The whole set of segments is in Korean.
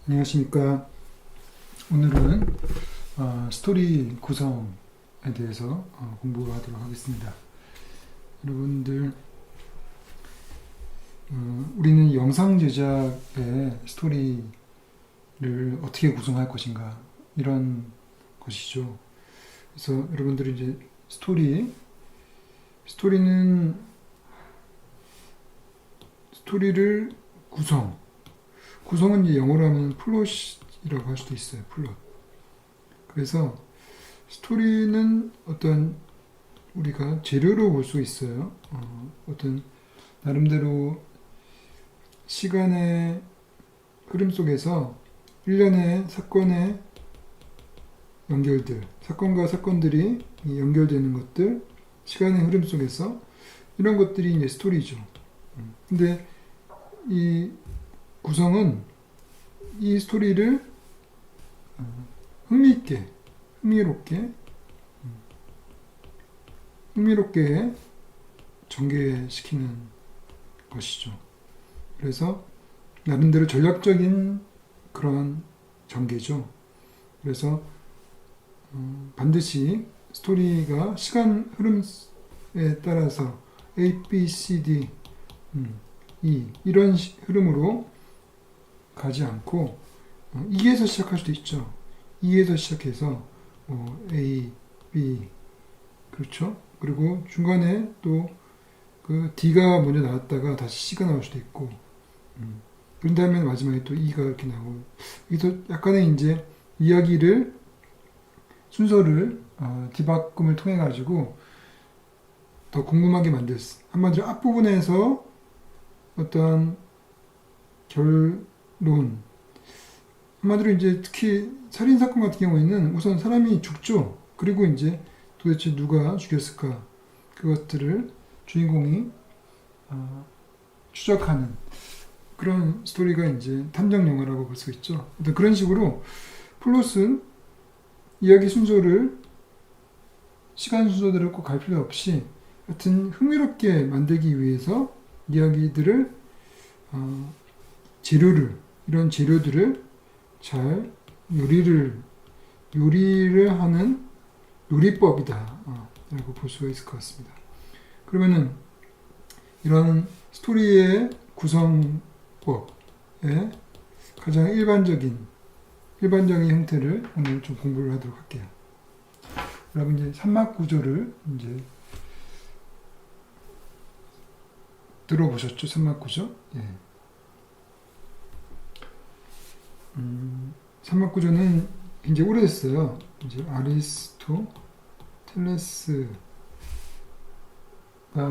안녕하십니까. 오늘은 스토리 구성에 대해서 공부하도록 하겠습니다. 여러분들, 우리는 영상 제작의 스토리를 어떻게 구성할 것인가, 이런 것이죠. 그래서 여러분들이 이제 스토리를 구성은 이제 영어로 하면 플롯이라고 할 수도 있어요. 플롯. 그래서 스토리는 어떤 우리가 재료로 볼 수 있어요. 어떤 나름대로 시간의 흐름 속에서 일련의 사건의 사건과 사건들이 연결되는 것들, 시간의 흐름 속에서 이런 것들이 이제 스토리죠. 근데 이 구성은 이 스토리를 흥미롭게 전개시키는 것이죠. 그래서 나름대로 전략적인 그런 전개죠. 그래서 반드시 스토리가 시간 흐름에 따라서 A, B, C, D, E 이런 흐름으로 가지 않고 2에서 시작할 수도 있죠. 2에서 시작해서 A, B, 그렇죠. 그리고 중간에 또 그 D가 먼저 나왔다가 다시 C가 나올 수도 있고, 그런 다음에 마지막에 또 E가 이렇게 나오고, 여기서 약간의 이제 이야기를 순서를 뒤바꿈을 통해 가지고 더 궁금하게 만들 수, 한마디로 앞부분에서 어떤 결론, 한마디로 이제 특히 살인사건 같은 경우에는 우선 사람이 죽죠. 그리고 이제 도대체 누가 죽였을까? 그것들을 주인공이 추적하는 그런 스토리가 이제 탐정 영화라고 볼 수 있죠. 그런 식으로 플롯은 이야기 순서를, 시간 순서대로 꼭 갈 필요 없이 하여튼 흥미롭게 만들기 위해서 이야기들을 이런 재료들을 잘 요리를 하는 요리법이다 라고 볼 수가 있을 것 같습니다. 그러면은 이런 스토리의 구성법의 가장 일반적인 형태를 오늘 좀 공부를 하도록 할게요. 여러분 이제 삼막 구조를 이제 들어보셨죠? 삼막 구조? 예. 삼막 구조는 굉장히 오래됐어요. 이제 아리스토텔레스가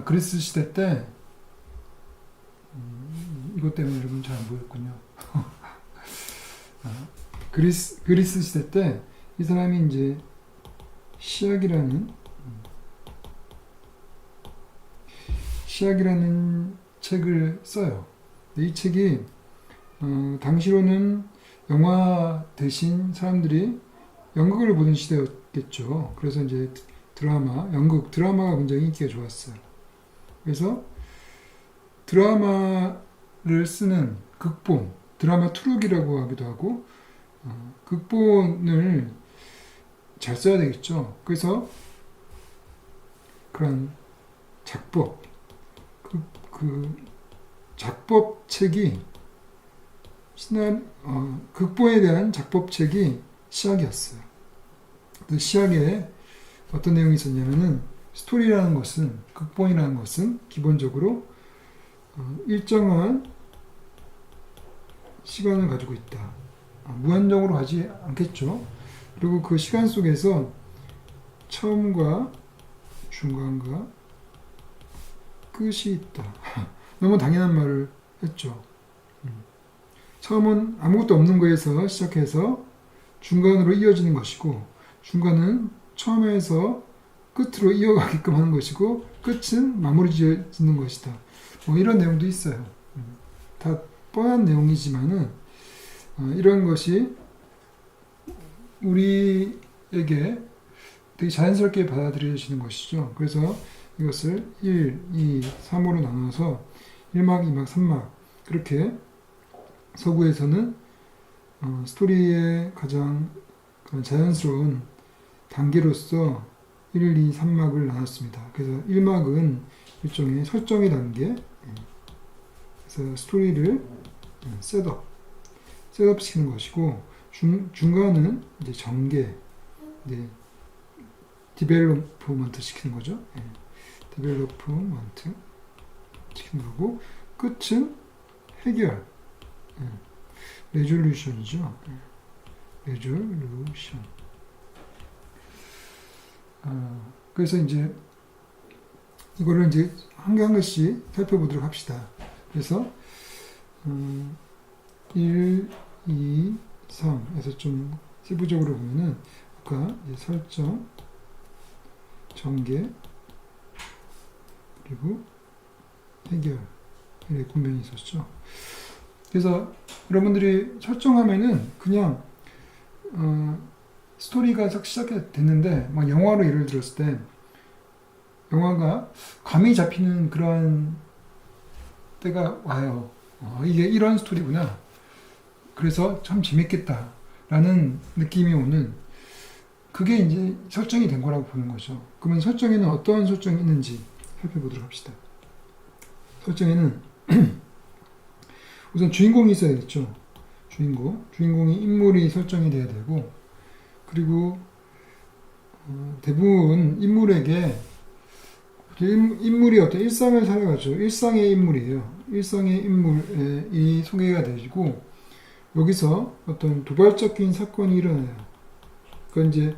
그리스 시대 때, 이것 때문에 여러분 잘 안 보였군요. 그리스 시대 때 이 사람이 이제 시학이라는 책을 써요. 이 책이 당시로는 영화 대신 사람들이 연극을 보는 시대였겠죠. 그래서 이제 연극 드라마가 굉장히 인기가 좋았어요. 그래서 드라마를 쓰는 드라마 트루기라고 하기도 하고, 극본을 잘 써야 되겠죠. 그래서 그런 작법책이 극본에 대한 작법책이 시학이었어요. 그 시학에 어떤 내용이 있었냐면은 극본이라는 것은 기본적으로 일정한 시간을 가지고 있다. 무한정으로 하지 않겠죠. 그리고 그 시간 속에서 처음과 중간과 끝이 있다. 너무 당연한 말을 했죠. 처음은 아무것도 없는 거에서 시작해서 중간으로 이어지는 것이고, 중간은 처음에서 끝으로 이어가게끔 하는 것이고, 끝은 마무리 짓는 것이다. 이런 내용도 있어요. 다 뻔한 내용이지만은 이런 것이 우리에게 되게 자연스럽게 받아들여지는 것이죠. 그래서 이것을 1, 2, 3으로 나눠서 1막, 2막, 3막, 그렇게 서구에서는 스토리의 가장 그런 자연스러운 단계로서 1, 2, 3막을 나눴습니다. 그래서 1막은 일종의 설정의 단계, 그래서 스토리를 셋업 시키는 것이고, 중간은 이제 전개, 이제 디벨롭먼트 시키는 거죠. 디벨롭먼트 시키는 거고, 끝은 해결, 레졸루션이죠. 레졸루션. 그래서 이제 이거를 이제 한 개 한 개씩 살펴보도록 합시다. 그래서 1, 2, 3에서 좀 세부적으로 보면은 아까 이제 설정, 전개, 그리고 해결의 군면이 있었죠. 그래서 여러분들이 설정하면은 그냥 스토리가 딱 시작됐는데 막 영화로 예를 들었을 때 영화가 감이 잡히는 그런 때가 와요. 이게 이런 스토리구나. 그래서 참 재밌겠다라는 느낌이 오는, 그게 이제 설정이 된 거라고 보는 거죠. 그러면 설정에는 어떤 설정이 있는지 살펴보도록 합시다. 설정에는 우선 주인공이 있어야겠죠. 주인공이 인물이 설정이 돼야 되고, 그리고 대부분 인물에게 인물이 어떤 일상을 살아가죠. 일상의 인물이에요. 일상의 인물이 소개가 되고, 여기서 어떤 도발적인 사건이 일어나요. 그러니까 이제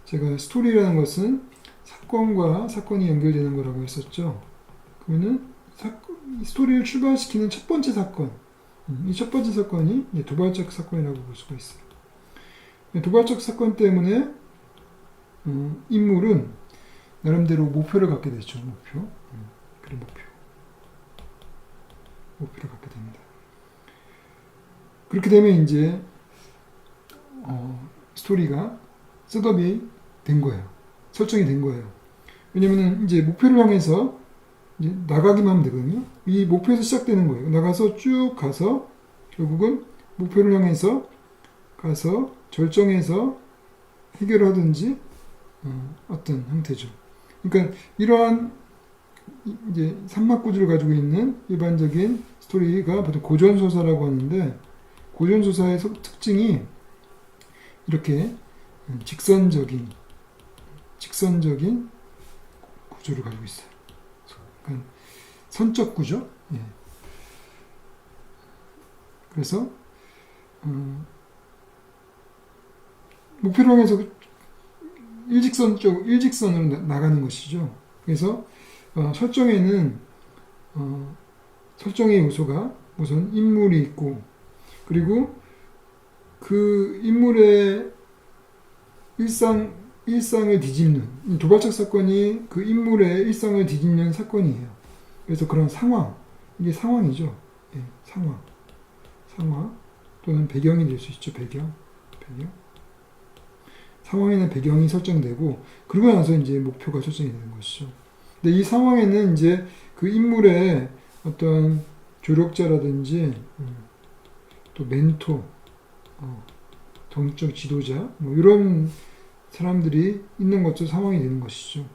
제가 스토리라는 것은 사건과 사건이 연결되는 거라고 했었죠. 그러면은 스토리를 출발시키는 첫 번째 사건, 이 첫 번째 사건이 도발적 사건이라고 볼 수가 있어요. 도발적 사건 때문에 인물은 나름대로 목표를 갖게 되죠. 그리고 목표를 갖게 됩니다. 그렇게 되면 이제 스토리가 셋업이 된 거예요. 설정이 된 거예요. 왜냐면은 이제 목표를 향해서 이제 나가기만 하면 되거든요. 이 목표에서 시작되는 거예요. 나가서 쭉 가서 결국은 목표를 향해서 가서 절정해서 해결하든지 어떤 형태죠. 그러니까 이러한 이제 삼막 구조를 가지고 있는 일반적인 스토리가 보통 고전소사라고 하는데, 고전소사의 특징이 이렇게 직선적인 구조를 가지고 있어요. 그러니까 선적 구조. 그래서 목표를 향해서 일직선으로 나가는 것이죠. 그래서 설정에는 설정의 요소가 우선 인물이 있고, 그리고 그 인물의 일상을 뒤집는, 도발적 사건이 그 인물의 일상을 뒤집는 사건이에요. 그래서 그런 상황, 이게 상황이죠. 상황 또는 배경이 될 수 있죠. 배경. 상황에는 배경이 설정되고, 그러고 나서 이제 목표가 설정이 되는 것이죠. 근데 이 상황에는 이제 그 인물의 어떤 조력자라든지 또 멘토, 정적 지도자, 이런 사람들이 있는 것도 상황이 되는 것이죠.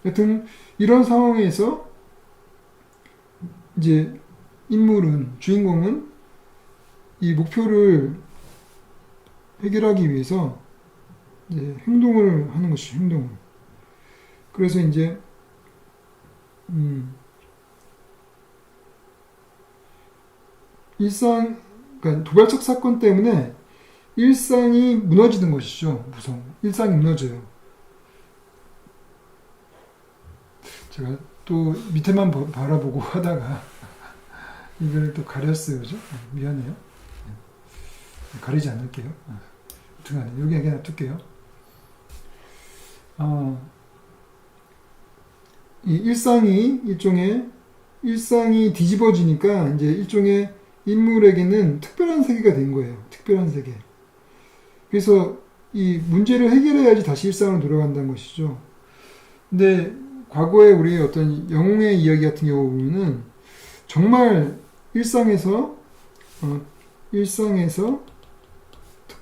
하여튼 이런 상황에서 이제 주인공은 이 목표를 해결하기 위해서 이제 행동을 하는 것이죠. 행동을. 그래서 이제 그러니까 도발적 사건 때문에 일상이 무너지는 것이죠. 우선 일상이 무너져요. 제가 또 밑에만 바라보고 하다가 이걸 또 가렸어요. 그죠? 미안해요. 가리지 않을게요. 어떡하네. 여기 그냥 놔둘게요. 이 일상이 뒤집어지니까 이제 일종의 인물에게는 특별한 세계가 된 거예요. 특별한 세계. 그래서 이 문제를 해결해야지 다시 일상으로 돌아간다는 것이죠. 근데 과거에 우리의 어떤 영웅의 이야기 같은 경우 보면은 정말 일상에서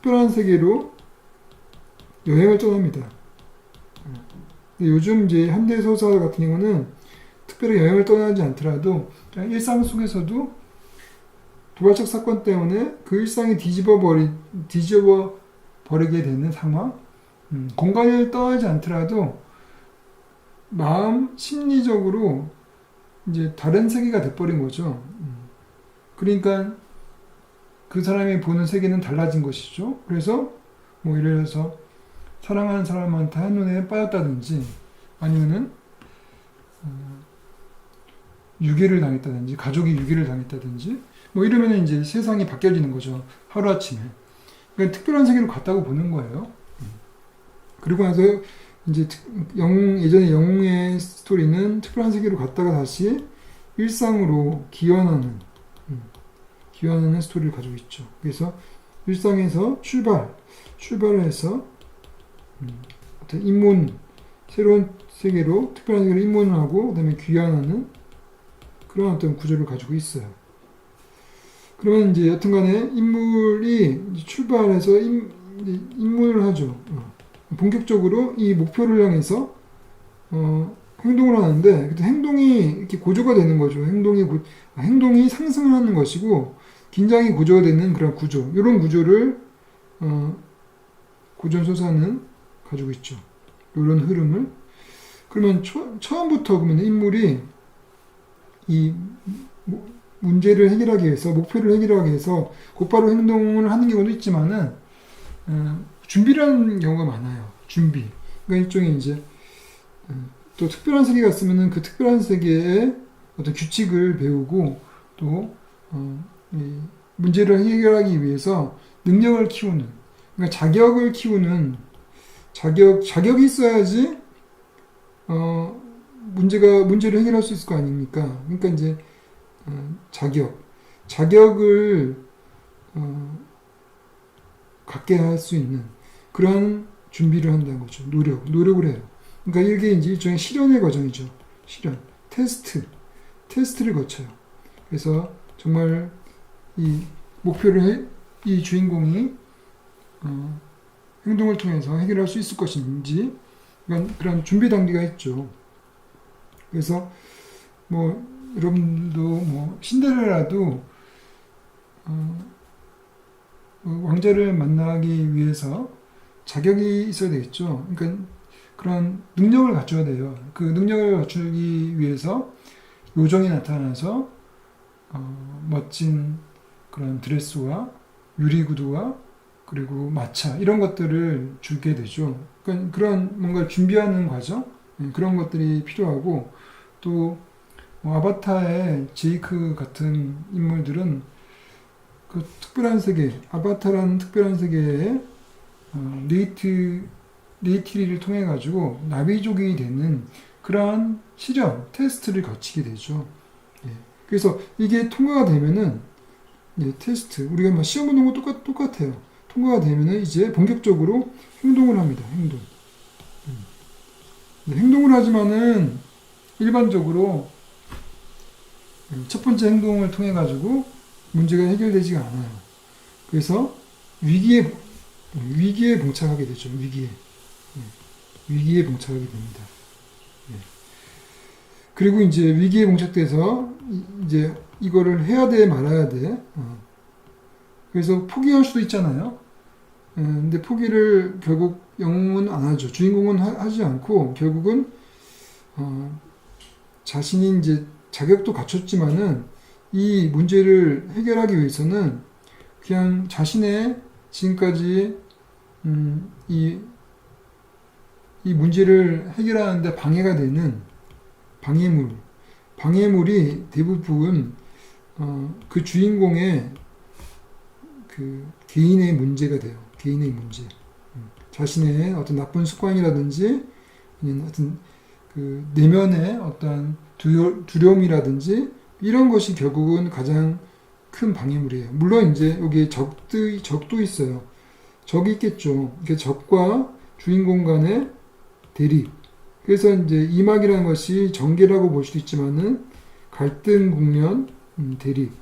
특별한 세계로 여행을 떠납니다. 근데 요즘 이제 현대소설 같은 경우는 특별히 여행을 떠나지 않더라도 그냥 일상 속에서도 도발적 사건 때문에 그 일상이 뒤집어 버리게 되는 상황, 공간을 떠나지 않더라도 마음 심리적으로 이제 다른 세계가 돼버린 거죠. 그러니까 그 사람이 보는 세계는 달라진 것이죠. 그래서 뭐 예를 들어서 사랑하는 사람한테 한눈에 빠졌다든지 아니면은 유괴를 당했다든지 가족이 유괴를 당했다든지 뭐 이러면 이제 세상이 바뀌어지는 거죠. 하루아침에. 그러니까 특별한 세계로 갔다고 보는 거예요. 그리고 나서 이제 예전에 영웅의 스토리는 특별한 세계로 갔다가 다시 일상으로 기원하는 스토리를 가지고 있죠. 그래서 일상에서 출발을 해서 어떤 새로운 세계로 특별한 세계로 입문을 하고 그다음에 귀환하는 그런 어떤 구조를 가지고 있어요. 그러면 이제 여튼간에 인물이 출발해서 입문을 하죠. 본격적으로 이 목표를 향해서 행동을 하는데 그때 행동이 이렇게 고조가 되는 거죠. 행동이 상승을 하는 것이고 긴장이 고조가 되는 그런 구조. 이런 구조를 고전소사는 가지고 있죠. 이런 흐름을. 그러면 처음부터 그러면 인물이 이 문제를 해결하기 위해서 목표를 해결하기 위해서 곧바로 행동을 하는 경우도 있지만은 준비를 하는 경우가 많아요. 준비. 그러니까 일종의 이제 또 특별한 세계가 있으면은 그 특별한 세계의 어떤 규칙을 배우고 또 이 문제를 해결하기 위해서 능력을 키우는, 그러니까 자격을 키우는 자격이 있어야지 문제를 해결할 수 있을 거 아닙니까? 그러니까 이제 자격을 갖게 할 수 있는 그런 준비를 한다는 거죠. 노력을 해요. 그러니까 이게 이제 일종의 실현의 과정이죠. 테스트를 거쳐요. 그래서 정말 이 목표를 이 주인공이 행동을 통해서 해결할 수 있을 것인지 그런 준비 단계가 있죠. 그래서 뭐 여러분도 뭐 신데렐라도 왕자를 만나기 위해서 자격이 있어야 되겠죠. 그러니까 그런 능력을 갖춰야 돼요. 그 능력을 갖추기 위해서 요정이 나타나서 멋진 그런 드레스와 유리구두와 그리고 마차 이런 것들을 주게 되죠. 그러니까 그런 뭔가 준비하는 과정 그런 것들이 필요하고 또 아바타의 제이크 같은 인물들은 그 특별한 세계 아바타라는 특별한 세계에 네이티리를 통해 가지고 나비족이 되는 그러한 실험 테스트를 거치게 되죠. 그래서 이게 통과가 되면은 테스트 우리가 막 시험 보는 거 똑같아요. 통과가 되면은 이제 본격적으로 행동을 합니다. 행동을 하지만은 일반적으로 첫 번째 행동을 통해 가지고 문제가 해결되지가 않아요. 그래서 위기에 봉착하게 되죠. 위기에 봉착하게 됩니다. 그리고 이제 위기에 봉착돼서 이제 이거를 해야 돼 말아야 돼. 그래서 포기할 수도 있잖아요. 근데 포기를 결국 영웅은 안 하죠. 주인공은 하지 않고 결국은 자신이 이제 자격도 갖췄지만은 이 문제를 해결하기 위해서는 그냥 자신의 지금까지 이 문제를 해결하는데 방해가 되는 방해물이 대부분 그 주인공의 그 개인의 문제가 돼요. 개인의 문제. 자신의 어떤 나쁜 습관이라든지 어떤 그 내면의 어떤 두려움이라든지 이런 것이 결국은 가장 큰 방해물이에요. 물론 이제 여기에 적도 있어요. 적이 있겠죠. 이게 적과 주인공 간의 대립. 그래서 이제 이막이라는 것이 전개라고 볼 수도 있지만은 갈등, 국면, 대립,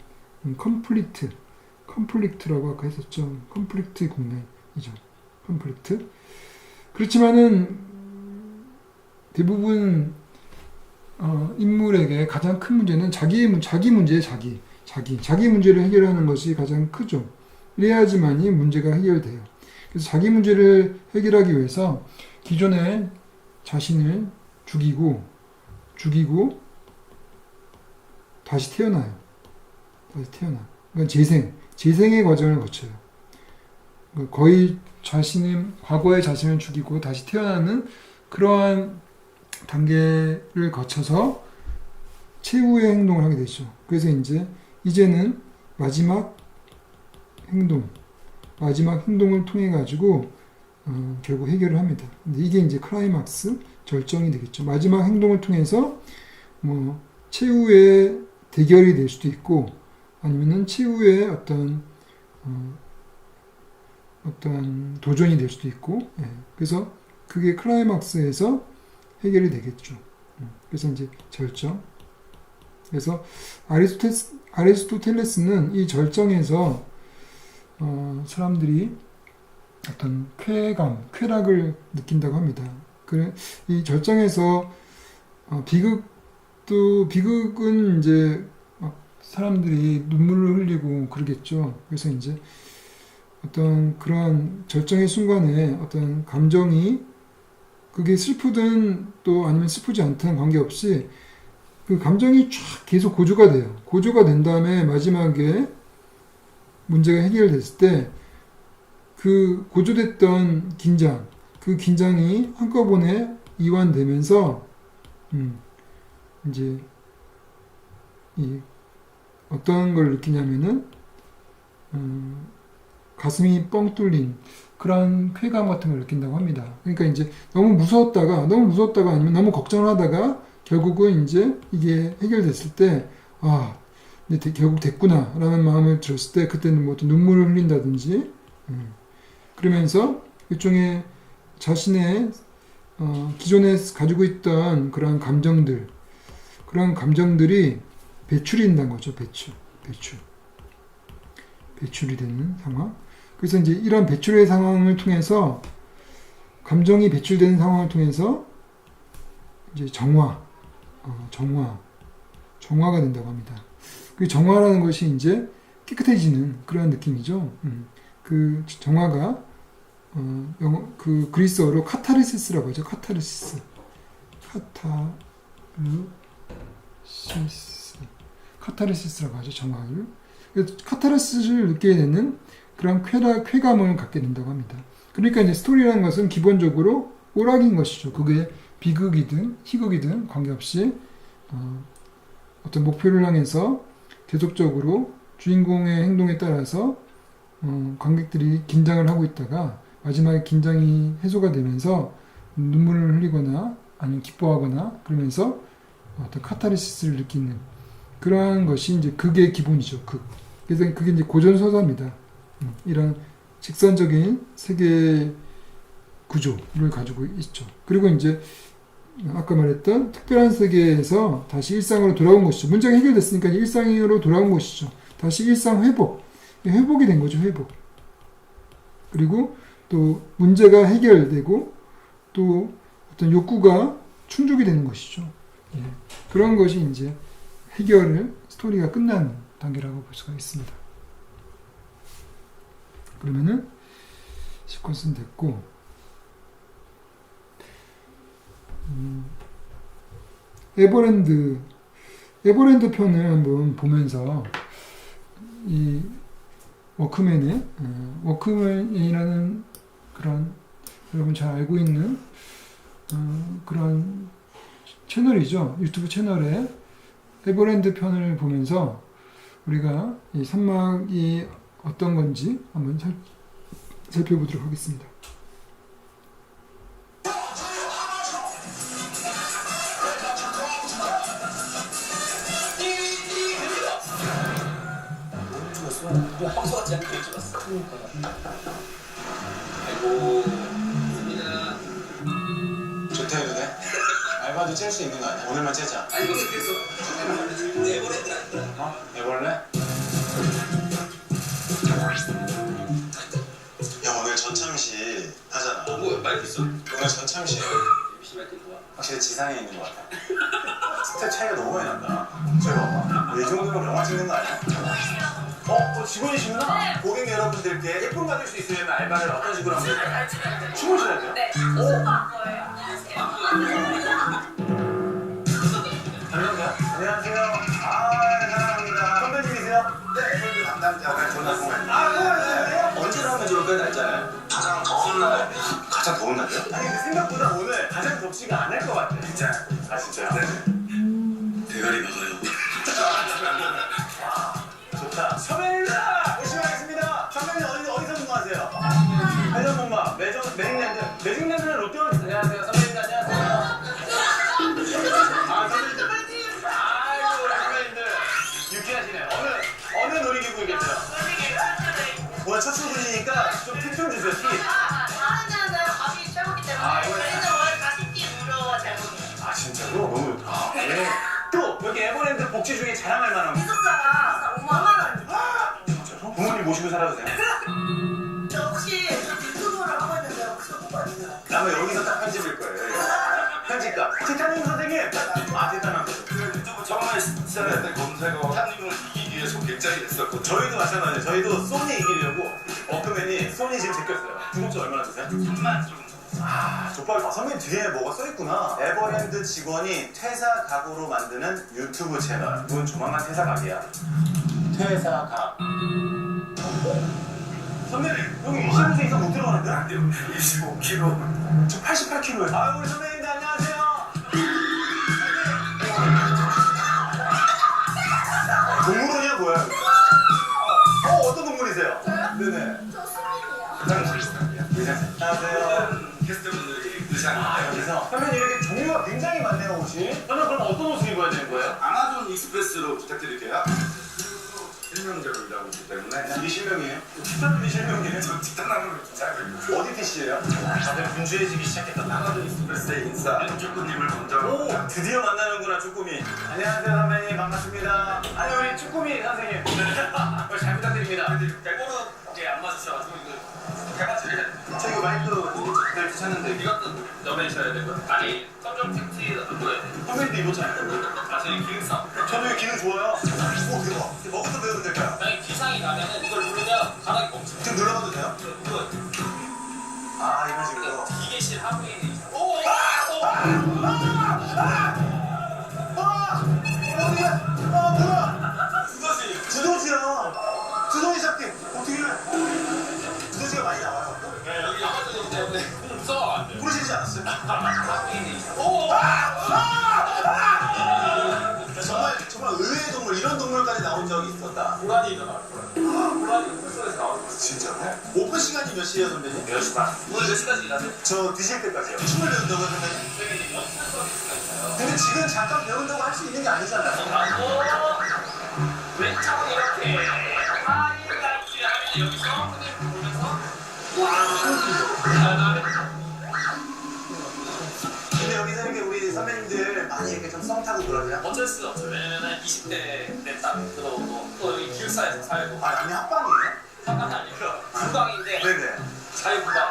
컴플릭트라고 아까 했었죠. 컴플릭트 국면이죠. 컴플릭트. 그렇지만은 대부분 인물에게 가장 큰 문제는 자기 문제예요. 자기 문제를 해결하는 것이 가장 크죠. 이래야지만이 문제가 해결돼요. 그래서 자기 문제를 해결하기 위해서 기존에 자신을 죽이고 다시 태어나요. 그러니까 재생의 과정을 거쳐요. 거의 과거의 자신을 죽이고 다시 태어나는 그러한 단계를 거쳐서 최후의 행동을 하게 되죠. 그래서 이제는 마지막 행동을 통해 가지고 결국 해결을 합니다. 근데 이게 클라이막스 절정이 되겠죠. 마지막 행동을 통해서 뭐 최후의 대결이 될 수도 있고 아니면은 최후의 어떤 도전이 될 수도 있고, 그래서 그게 클라이막스에서 해결이 되겠죠. 그래서 절정. 그래서 아리스토텔레스는 이 절정에서 사람들이 어떤 쾌락을 느낀다고 합니다. 이 절정에서 비극은 사람들이 눈물을 흘리고 그러겠죠. 그래서 어떤 그런 절정의 순간에 어떤 감정이 그게 슬프든 또 아니면 슬프지 않든 관계없이 그 감정이 쫙 계속 고조가 돼요. 고조가 된 다음에 마지막에 문제가 해결됐을 때 그 고조됐던 그 긴장이 한꺼번에 이완되면서 어떤 걸 느끼냐면은 가슴이 뻥 뚫린 그런 쾌감 같은 걸 느낀다고 합니다. 그러니까 너무 무서웠다가 아니면 너무 걱정을 하다가 결국은 이게 해결됐을 때 근데 결국 됐구나라는 마음을 들었을 때 그때는 뭐 눈물을 흘린다든지 그러면서 일종의 자신의 기존에 가지고 있던 그런 감정들이 배출이 된다는 거죠. 배출이 되는 상황. 그래서 이런 배출의 상황을 통해서 감정이 배출되는 상황을 통해서 정화가 된다고 합니다. 그 정화라는 것이 깨끗해지는 그런 느낌이죠. 그 정화가 그 그리스어로 카타르시스라고 하죠. 카타르시스라고 하죠. 정화를. 카타르시스를 느끼게 되는 그런 쾌감을 갖게 된다고 합니다. 그러니까 스토리라는 것은 기본적으로 오락인 것이죠. 그게 비극이든 희극이든 관계없이 어떤 목표를 향해서 계속적으로 주인공의 행동에 따라서 관객들이 긴장을 하고 있다가 마지막에 긴장이 해소가 되면서 눈물을 흘리거나 아니면 기뻐하거나 그러면서 어떤 카타르시스를 느끼는 그러한 것이 그게 기본이죠. 그래서 그게 고전서사입니다. 이런 직선적인 세계 구조를 가지고 있죠. 그리고 아까 말했던 특별한 세계에서 다시 일상으로 돌아온 것이죠. 문제가 해결됐으니까 일상으로 돌아온 것이죠. 다시 일상 회복이 된 거죠. 그리고 또 문제가 해결되고 또 어떤 욕구가 충족이 되는 것이죠. 그런 것이 스토리가 끝난 단계라고 볼 수가 있습니다. 그러면은 10컷은 됐고 에버랜드 편을 한번 보면서 이 워크맨이라는 그런 여러분 잘 알고 있는 그런 채널이죠. 유튜브 채널에 에버랜드 편을 보면서 우리가 이 산막이 어떤 건지 한번 살펴보도록 하겠습니다. 평소 같지 않게 찍었어. 아이고, 좋습니다. 좋다 해도 돼? 알바도 짤 수 있는 거 아니야? 오늘만 째자. 아니, 이거 됐어. 내버려둬. 어? 애벌레? 전참시 하잖아. 뭐 마이크 있어? 오늘 전참시에 MC 마이크 좋아. 확실히 지상에 있는 것 같아. 스텝 차이가 너무 많이 난다. 저희 봐봐. 이 정도면 영화 찍는 거 아니야? 직원이시구나? 고객 여러분들께 예쁨 받을 수 있으려면 알바를 어떤 식으로 하면 될까요? 춤을 춰야 돼요? 네. 수고한 거예요. 안녕하세요. 안녕하세요. 사랑합니다. 선배님이세요? 네, 선배님 담당자가 전화통화. 안녕하세요. 언제로 하면 좋을까요, 날짜는? 가장 더운 날. 가장 더운 날이요? 아니, 근데 생각보다 오늘 가장 덥지가 않을 것 같아. 진짜? 아, 진짜요? 네. 대가리 나가요. 좋다. 선배님이다! 열심히 하겠습니다. 선배님 어디서 근무하세요? 회전목마, 매직랜드. 매직랜드는 롯데월드. 안녕하세요. 선배님 안녕하세요. 아, 선배님들. 아이고, 우리 선배님들. 유쾌하시네. 어느 놀이기구에 계세요? 오늘 첫 출근이니까 좀 팁 좀 주세요, 팁. 다른 데는 밥이 최고기 때문에 저희는 원래 가시티으로 잘 먹어요. 아, 진짜로? 너무 좋다. 네. 또, 여기 에버랜드 복지 중에 자랑할 만한 거. 기숙사가 5만 원. 진짜로? 부모님 모시고 살아도 돼요? 저 혹시 유튜브를 하고 있는데 혹시 그거 아니에요? 아마 여기서 딱 편집일 거예요. 편집가. 티타님 선생님! 아, 대단한 거죠. 유튜브 처음에 시작할 때 검색어 타님을 이기기 위해서 굉장히 했었거든요. 저희도 마찬가지예요. 저희도 소니 이기려고 워크맨이 소니 지금 제꼈어요. 구독자 얼마나 되세요? 3만 좀. 아, 족발. 선배님 뒤에 뭐가 써있구나. 에버랜드 직원이 퇴사 각오로 만드는 유튜브 채널. 이건 조만간 퇴사 각이야. 퇴사 각. 선배님, 여기 25세 이상 못 들어가는데? 25kg. 저 88kg예요. 아유, 우리 선배님들 안녕하세요. 동물원이야 뭐야? 어떤 동물이세요? 저요? 네네. 저 수민이요. 화장실이야. 안녕하세요. 게스트분들이 의상. 아, 여기서 선배님 이렇게 종류가 굉장히 많네요, 옷이. 저는 그럼 어떤 옷을 입어야 되는 거예요? 아마존 익스프레스로 부탁드릴게요. 실명제로 일하고 있기 때문에 이게 실명이에요? 식사분이 실명이에요? 저 직장남으로 잘 알고 어디 TC예요? 다들 분주해지기 시작했다. 아마존 익스프레스의 인싸 쭈꾸님을 먼저 오, 드디어 만나는구나, 쭈꾸미. 안녕하세요, 선배님. 반갑습니다. 아니, 우리 쭈꾸미 선생님. 잘 부탁드립니다. 일본어 이제 안 맞으셔가지고 이거 해봤지. 저 이거 마이크 찾는데. 이것도 연애셔야 되고. 아니 검정 팬티 안 보여야 돼. 선배님도 입었잖아요. 아 저희 기능성. 저는 이거 기능 좋아요. 오, 대박. 뭐부터 배우면 될까요? 만약 기상이 나면은 이걸 누르면 바닥이 멈춰. 지금 눌러봐도 돼요? 이거 아, 이런 식으로. 기계실 하부인이. 뭐야? 두더지. 두더지야. 두더지 잡기. 어떻게 해? 두더지가 많이 나와요. 여기 아마존이기 때문에 무서워 안 돼. 부르시지 않았어요? 하부인이. 정말 의외의 동물, 이런 동물까지 나온 적이 있었다. 고라니가 나왔더라. 고라니가 풀소에서 나오는 거지. 진짜로? 오픈 시간이 몇 시예요, 선배님? 10시 반. 오늘 몇 시까지 일하세요? 저 드실 때까지요. 춤을 배운다고요, 선배님? 저희 연습 서비스가 있어요. 근데 지금 잠깐 배운다고 할 수 있는 게 아니잖아요. 왼쪽은 이렇게 하이라이트 하면 여기서 손을 보면서 그다음에 근데 여기서 이렇게 우리 선배님들 많이 이렇게 좀 썸 타고 그러세요? 어쩔 수 없죠. 왜냐면은 20대 때 딱 들어오고 또 여기 기숙사에서 살고 아, 남녀 합방이에요? 상관이 아니고요. 구강인데 네네. 자유구강.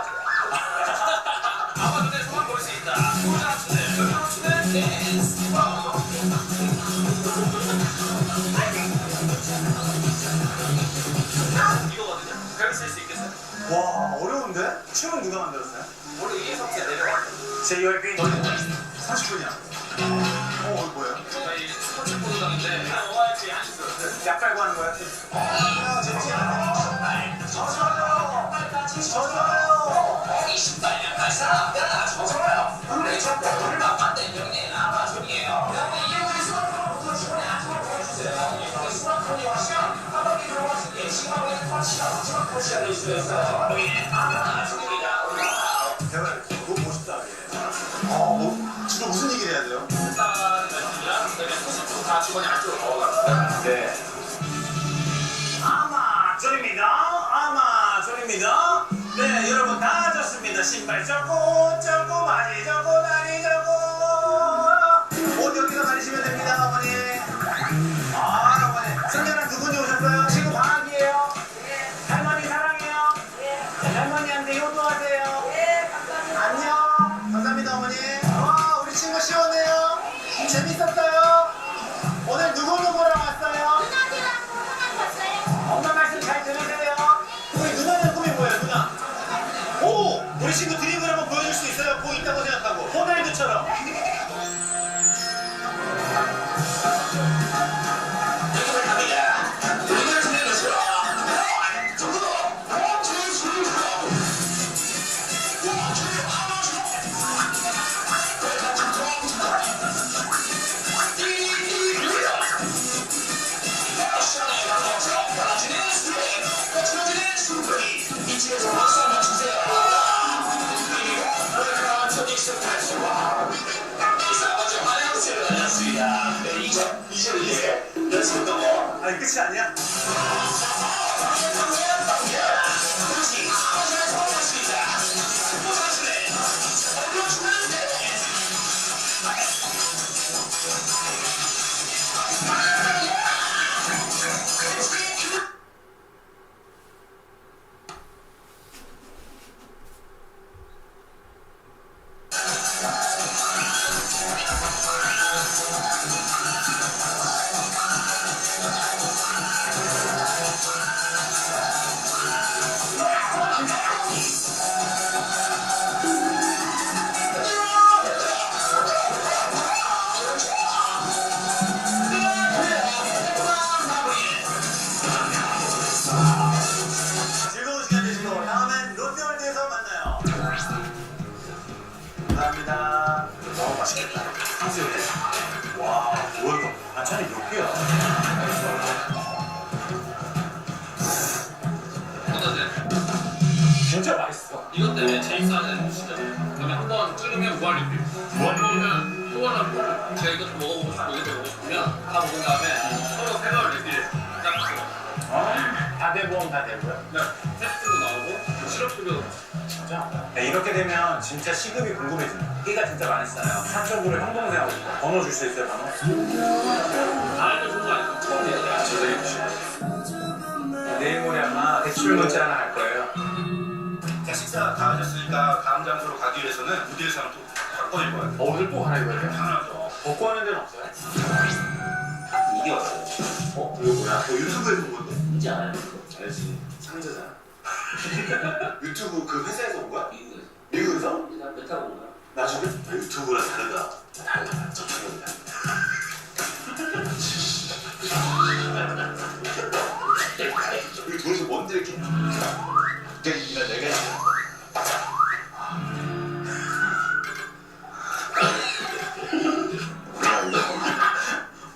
아마 눈에 소만 볼 수 있다. 소자추는 댄스. 이거거든요. 가르칠 수 있겠어요? 와, 어려운데? 춤은 누가 만들었어요? 원래 이해석제 내려왔거든요. JYP 30분이야. 이거 뭐예요? 저희 스포츠 보도장인데 ORG 하시죠. 약 깔고 하는 거야? 아, 재밌지 않아요? 져줘요! 28년 갈 사람들아 저서요. 우리 첫째 돌만 만든 영예는 아마존이에요. 이름을 스마트폰부터 기본에 안쪽을 보여주세요. 이렇게 스마트폰이 오시면 한바퀴 들어가서 예시방에 터치하고 스마트폰을 이슈해서 여기는 아마존입니다. 대박, 너무 멋있다. 주로 무슨 얘기를 해야 돼요? 일단 그다음에 소식도 다 주머니 안쪽으로 넣어가지고 네. 아마존입니다. 네, 여러분 다 졌습니다. 신발 젖고 많이 젖고 다리 젖고 옷 여기서 가리시면 됩니다, 어머니. 아, 어머니. 선녀랑 두 분이 오셨어요? 지금 방학이에요? 할머니 사랑해요? 할머니한테 효도하세요. 이제 열심히 또 뭐. 아니 끝이 아니야? 즐거운 시간 되시고 다음엔 롯데월드에서 만나요. 감사합니다. 너무 맛있겠다. 와, 뭐야 이거? 반찬이 몇 개야? 진짜 맛있어. 이것 때문에 재밌어하는 음식이잖아. 그다음에 한번 끓으면 무한리필. 무한리필. 또 하나 뭐 제가 이것 좀 먹어보고 싶고 이것 좀 먹고 싶으면 다 먹은 다음에 서로 새로운 리필 딱 먹어요. 다 대보험 다 되고요. 네. 세트도 나오고 시럽도 진짜? 네, 이렇게 되면 진짜 시급이 궁금해진다. 끼가 진짜 많이 싸요. 사적으로 형 동생하고 싶어. 번호 줄 수 있어요, 번호? 다 알려준 거 아니고 처음 얘기야. 저도 해주시고. 내일 모레 아마 대출 문자 하나 갈 거예요. 자, 식사 다 하셨으니까 다음 장소로 가기 위해서는 무대 의상을 또 바꿔 입어야 돼. 오늘 꼭 하나 입어야 돼요? 당연하죠. 벗고 하는 데는 없어요? 이게 왔어요. 이거 뭐야? 유튜브에서 본 건데? 뭔지 알아요? 알지. 상자잖아. 유튜브 그 회사에서 온 거야? 미국에서. 미국에서? 일단 배 타고 온 거야. 나 지금 유튜브랑 다르다. 달라. 저쪽입니다. 우리 둘이서 뭔데 이렇게? 그러니까 내가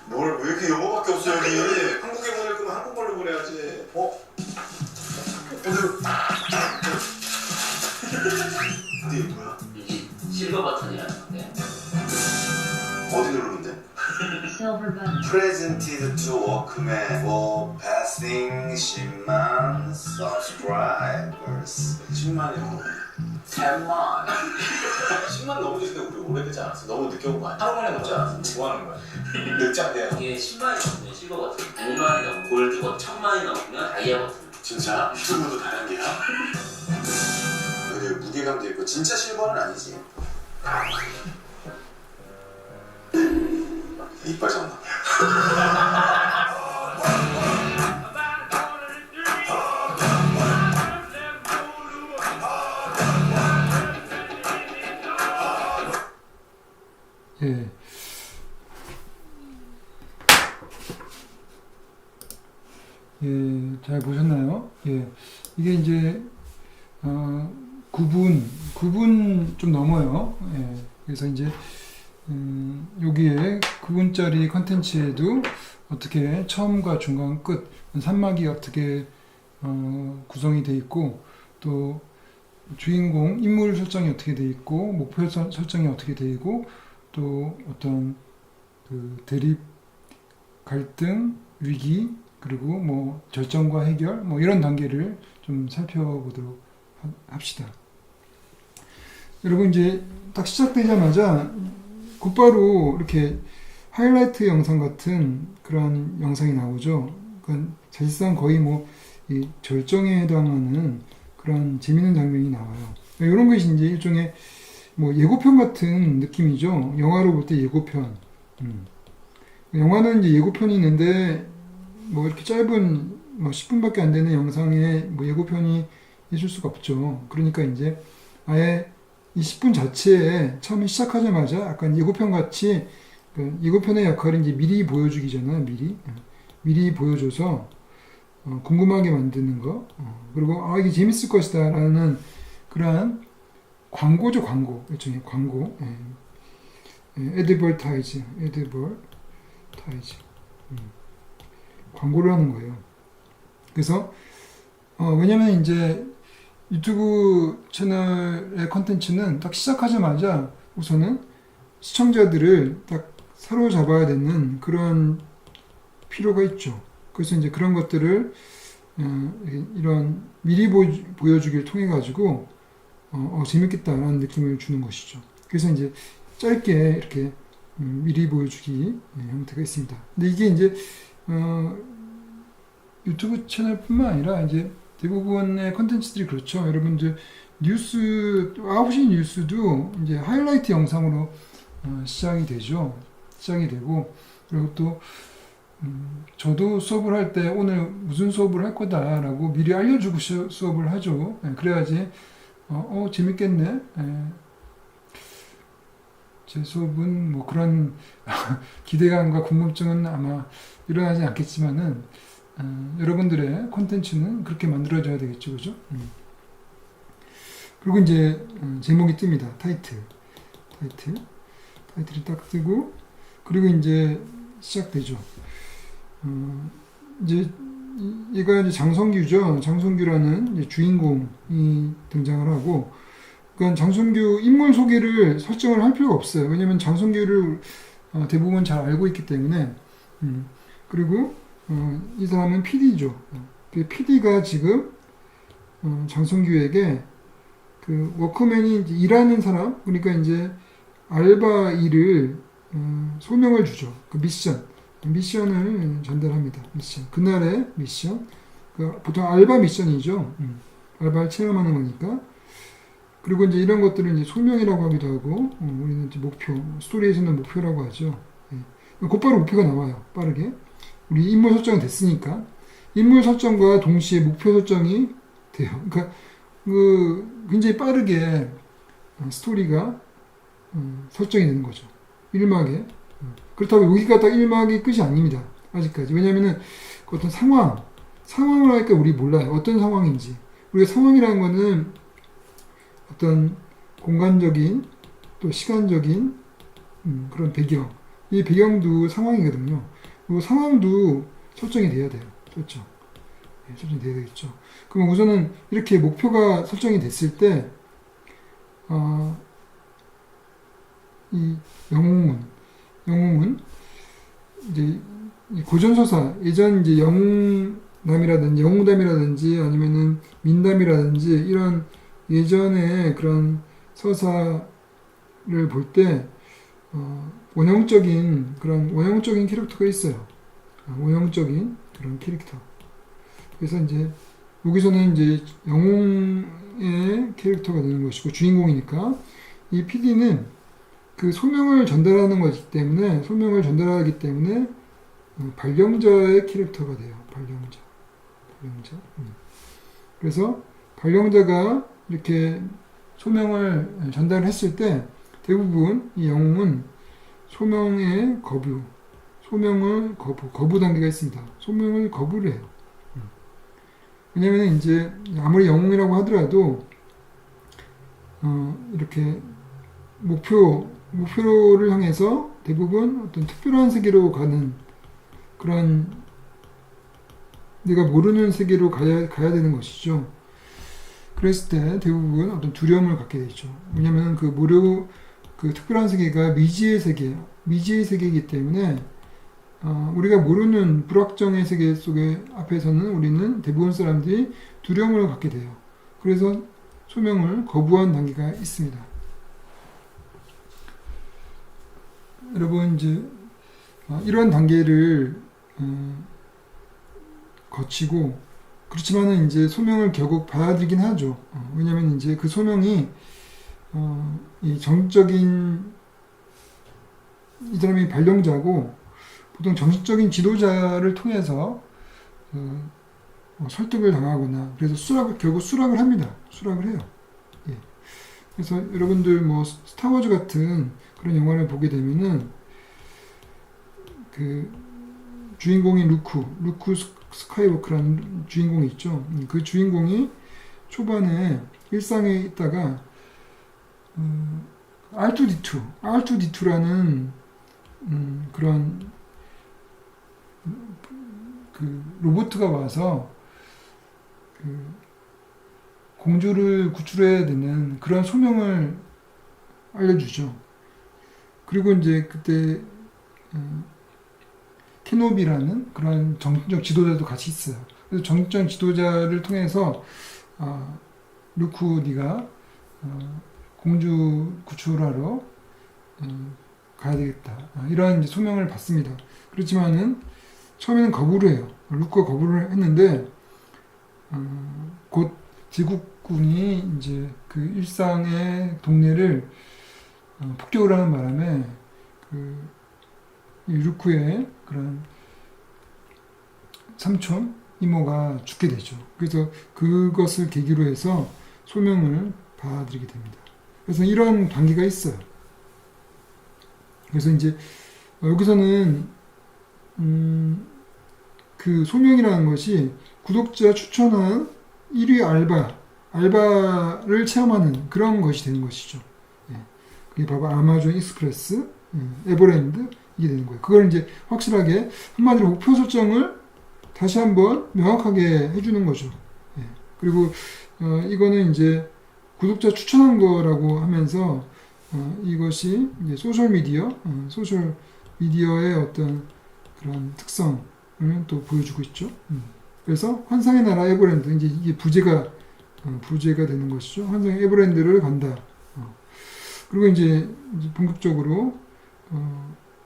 뭘 왜 이렇게 영어밖에 없어 여기? 한국에 보낼 거면 한국말로 보내야지. 오늘 근데 이게 뭐야? 이게 실버 버튼이라는 건데. 어디 누르면 돼? Silver button. Presented to 워크맨 for passing 10만 subscribers. 10만이요? 10만. 10만 넘어지는데 우리 오래되지 않았어? 너무 늦게 온 거 아니야? 하루 만에 넘지 않았어? 뭐 하는 거야? 늦지 않네요. 이게 10만이 넘으면 실버 버튼. 100만이 넘으면 골드 버튼. 1000만이 넘으면 다이아 버튼. 진짜 유튜브도 다단계야? 여기 무게감도 있고 진짜 실버는 아니지. 이빨 잡나? 예. 예, 잘 보셨나요? 예. 이게 이제, 9분 좀 넘어요. 예. 그래서 이제, 여기에 9분짜리 컨텐츠에도 어떻게 처음과 중간, 끝, 3막이 어떻게, 구성이 돼 있고, 또, 주인공, 인물 설정이 어떻게 돼 있고, 목표 설정이 어떻게 돼 있고, 또 어떤 그 대립, 갈등, 위기, 그리고 뭐 절정과 해결, 뭐 이런 단계를 좀 살펴보도록 합시다. 여러분 이제 딱 시작되자마자 곧바로 이렇게 하이라이트 영상 같은 그런 영상이 나오죠. 그건 사실상 거의 뭐 이 절정에 해당하는 그런 재밌는 장면이 나와요. 이런 것이 이제 일종의 뭐 예고편 같은 느낌이죠. 영화로 볼 때 예고편. 영화는 이제 예고편이 있는데 뭐 이렇게 짧은 뭐 10분밖에 안 되는 영상에 뭐 예고편이 있을 수가 없죠. 그러니까 이제 아예 이 10분 자체에 처음에 시작하자마자 약간 예고편 같이 그 예고편의 역할은 이제 미리 보여주기잖아요. 미리 보여줘서 궁금하게 만드는 거. 그리고 아 이게 재밌을 것이다 라는 그러한 광고죠. 광고. 일종의 광고. 애드벌타이즈. 광고를 하는 거예요. 그래서 왜냐면 이제 유튜브 채널의 컨텐츠는 딱 시작하자마자 우선은 시청자들을 딱 사로잡아야 되는 그런 필요가 있죠. 그래서 이제 그런 것들을 이런 미리 보여주기를 통해 가지고 재밌겠다라는 느낌을 주는 것이죠. 그래서 이제 짧게 이렇게 미리 보여주기 형태가 있습니다. 근데 이게 이제 유튜브 채널뿐만 아니라 이제 대부분의 컨텐츠들이 그렇죠. 여러분들 뉴스 9시 뉴스도 이제 하이라이트 영상으로 시작이 되죠. 시작이 되고 그리고 또 저도 수업을 할 때 오늘 무슨 수업을 할 거다라고 미리 알려주고 수업을 하죠. 그래야지 재밌겠네. 제 수업은 뭐 그런 기대감과 궁금증은 아마 일어나지 않겠지만은 여러분들의 콘텐츠는 그렇게 만들어져야 되겠죠, 그죠? 그리고 이제 제목이 뜹니다. 타이틀이 딱 뜨고 그리고 이제 시작되죠. 이제 얘가 이제 장성규죠. 장성규라는 이제 주인공이 등장을 하고, 그러니까 장성규 인물 소개를 설정을 할 필요가 없어요. 왜냐면 장성규를 대부분 잘 알고 있기 때문에. 그리고 이 사람은 PD죠. 그 PD가 지금 장성규에게 그 워크맨이 이제 일하는 사람, 그러니까 이제 알바 일을 소명을 주죠. 그 미션을 전달합니다. 미션. 그날의 미션. 보통 알바 미션이죠. 알바를 체험하는 거니까. 그리고 이제 이런 것들을 이제 소명이라고 하기도 하고, 우리는 이제 목표, 스토리에서는 목표라고 하죠. 곧바로 목표가 나와요. 빠르게. 우리 인물 설정이 됐으니까. 인물 설정과 동시에 목표 설정이 돼요. 그러니까, 굉장히 빠르게 스토리가 설정이 되는 거죠. 1막에. 그렇다고 여기가 딱 1막이 끝이 아닙니다. 아직까지. 왜냐면은 그 어떤 상황을 하니까 우리 몰라요. 어떤 상황인지. 우리가 상황이라는 거는 어떤 공간적인 또 시간적인 그런 배경. 이 배경도 상황이거든요. 그리고 상황도 설정이 돼야 돼요. 그렇죠. 설정이 돼야 되겠죠. 그럼 우선은 이렇게 목표가 설정이 됐을 때, 이 영웅은 이제 고전서사 예전 이제 영웅담이라든지 아니면은 민담이라든지 이런 예전의 그런 서사를 볼 때 원형적인 캐릭터가 있어요. 원형적인 그런 캐릭터. 그래서 이제 여기서는 이제 영웅의 캐릭터가 되는 것이고 주인공이니까 이 PD는 그 소명을 전달하기 때문에 발령자의 캐릭터가 돼요. 발령자. 그래서 발령자가 이렇게 소명을 전달했을 때 대부분 이 영웅은 소명의 거부 단계가 있습니다. 소명을 거부를 해요. 왜냐면 이제 아무리 영웅이라고 하더라도 이렇게 목표를 향해서 대부분 어떤 특별한 세계로 가는 그런 내가 모르는 세계로 가야 되는 것이죠. 그랬을 때 대부분 어떤 두려움을 갖게 되죠. 왜냐하면 그 특별한 세계가 미지의 세계이기 때문에 우리가 모르는 불확정의 세계 속에 앞에서는 우리는 대부분 사람들이 두려움을 갖게 돼요. 그래서 소명을 거부한 단계가 있습니다. 여러분 이제 이런 단계를 거치고 그렇지만은 이제 소명을 결국 받아들이긴 하죠. 왜냐하면 이제 그 소명이 이 정적인 이 사람이 발령자고 보통 정신적인 지도자를 통해서 설득을 당하거나 그래서 결국 수락을 합니다. 수락을 해요. 예. 그래서 여러분들 뭐 스타워즈 같은 그런 영화를 보게 되면은 그 주인공이 루크 스카이워크라는 주인공이 있죠. 그 주인공이 초반에 일상에 있다가 R2D2라는 그런 그 로봇가 와서 그 공주를 구출해야 되는 그런 소명을 알려주죠. 그리고 이제 그때 케노비라는 그런 정신적 지도자도 같이 있어요. 그래서 정신적 지도자를 통해서 루쿠디가 공주 구출하러 가야 되겠다. 이런 이제 소명을 받습니다. 그렇지만은 처음에는 거부를 해요. 루크가 거부를 했는데 곧 제국군이 이제 그 일상의 동네를 폭격을 하는 바람에 이 루크의 그런 삼촌 이모가 죽게 되죠. 그래서 그것을 계기로 해서 소명을 받아들이게 됩니다. 그래서 이런 단계가 있어요. 그래서 이제 여기서는 그 소명이라는 것이 구독자 추천한 1위 알바를 체험하는 그런 것이 되는 것이죠. 예. 그게 바로 아마존 익스프레스, 에버랜드 이게 되는 거예요. 그걸 이제 확실하게 한마디로 목표 설정을 다시 한번 명확하게 해주는 거죠. 예. 그리고 이거는 이제 구독자 추천한 거라고 하면서 이것이 이제 소셜 미디어의 어떤 그런 특성을 또 보여주고 있죠. 그래서 환상의 나라 에버랜드 이제 이게 부제가 되는 것이죠. 환상의 에버랜드를 간다. 그리고 이제 본격적으로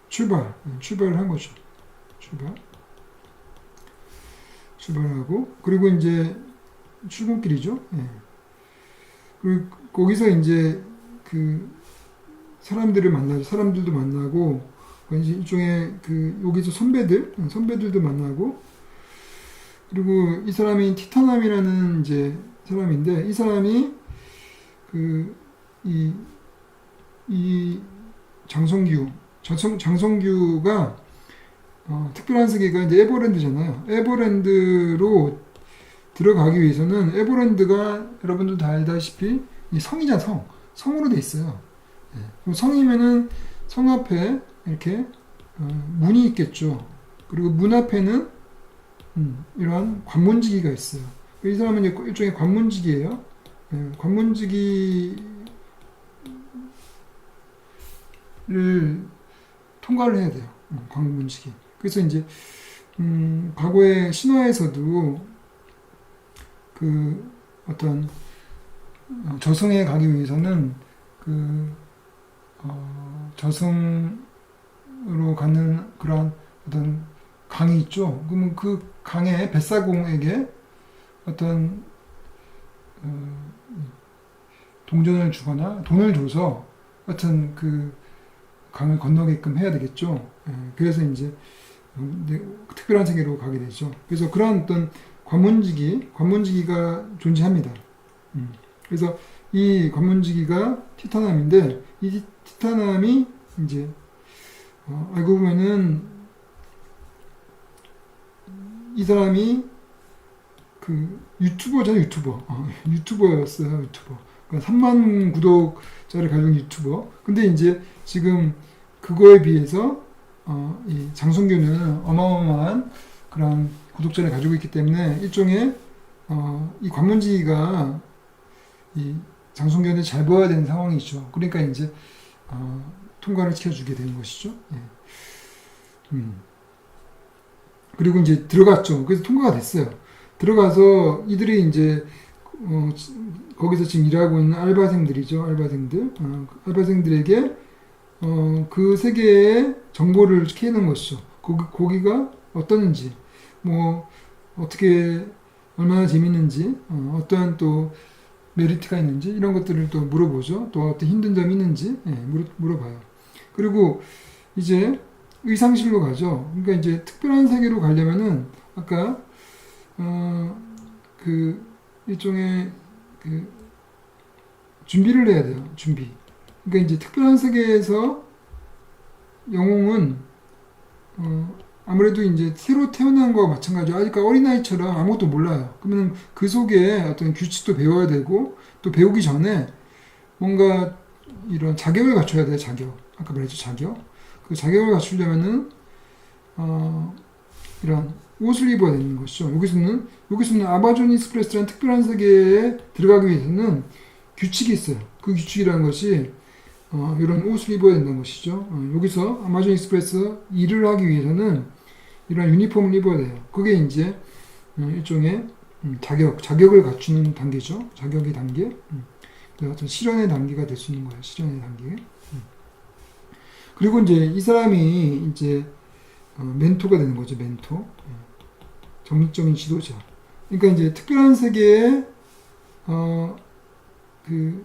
출발을 한 거죠. 출발하고 그리고 이제 출근길이죠. 예. 그리고 거기서 이제 그 사람들도 만나고 이제 일종의 그 여기서 선배들도 만나고 그리고 이 사람이 티타남이라는 이제 사람인데 이 사람이 이 장성규가 특별한 세계가 이제 에버랜드잖아요. 에버랜드로 들어가기 위해서는 에버랜드가 여러분들 다 알다시피 이 성으로 돼 있어요. 예. 그럼 성이면은 성 앞에 이렇게 문이 있겠죠. 그리고 문 앞에는 이러한 관문지기가 있어요. 이 사람은 일종의 관문지기예요. 예. 관문지기를 통과를 해야 돼요. 관문지기. 그래서 이제 과거의 신화에서도 그 어떤 저승에 가기 위해서는 저승으로 가는 그런 어떤 강이 있죠. 그러면 그 강에 뱃사공에게 어떤 동전을 주거나 돈을 줘서 하여튼 그 강을 건너게끔 해야 되겠죠. 그래서 이제 특별한 세계로 가게 되죠. 그래서 그런 어떤 관문지기가 존재합니다. 그래서 이 관문지기가 티타남인데 이 티타남이 이제 알고 보면은 이 사람이 그 유튜버였어요. 그러니까 3만 구독자를 가진 유튜버. 근데 이제 지금 그거에 비해서 이 장성규는 어마어마한 그런 구독자를 가지고 있기 때문에 일종의 이 관문지기가 이 장성규한테 잘 보여야 되는 상황이죠. 그러니까 이제 통과를 시켜주게 되는 것이죠. 예. 그리고 이제 들어갔죠. 그래서 통과가 됐어요. 들어가서 이들이 이제 거기서 지금 일하고 있는 알바생들이죠. 알바생들에게 그 세계의 정보를 캐는 것이죠. 거기가 어떠는지, 뭐 어떻게 얼마나 재밌는지, 어떠한 또 메리트가 있는지 이런 것들을 또 물어보죠. 또 어떤 힘든 점이 있는지 물어봐요. 그리고 이제 의상실로 가죠. 그러니까 이제 특별한 세계로 가려면은 아까 그 일종의 그 준비를 해야 돼요. 준비. 그러니까 이제 특별한 세계에서 영웅은 아무래도 이제 새로 태어난 거와 마찬가지로 아직 어린아이처럼 아무것도 몰라요. 그러면 그 속에 어떤 규칙도 배워야 되고 또 배우기 전에 뭔가 이런 자격을 갖춰야 돼요. 아까 말했죠. 자격. 그 자격을 갖추려면은 이런 옷을 입어야 되는 것이죠. 여기서는 아마존 익스프레스라는 특별한 세계에 들어가기 위해서는 규칙이 있어요. 그 규칙이라는 것이 이런 옷을 입어야 된다는 것이죠. 여기서 아마존 익스프레스 일을 하기 위해서는 이런 유니폼을 입어야 돼요. 그게 이제 일종의 자격을 갖추는 단계죠. 자격의 단계. 그래서 어떤 실현의 단계가 될 수 있는 거예요. 실현의 단계. 그리고 이제 이 사람이 이제 멘토가 되는 거죠. 멘토. 정립적인 지도자. 그러니까 이제 특별한 세계의 그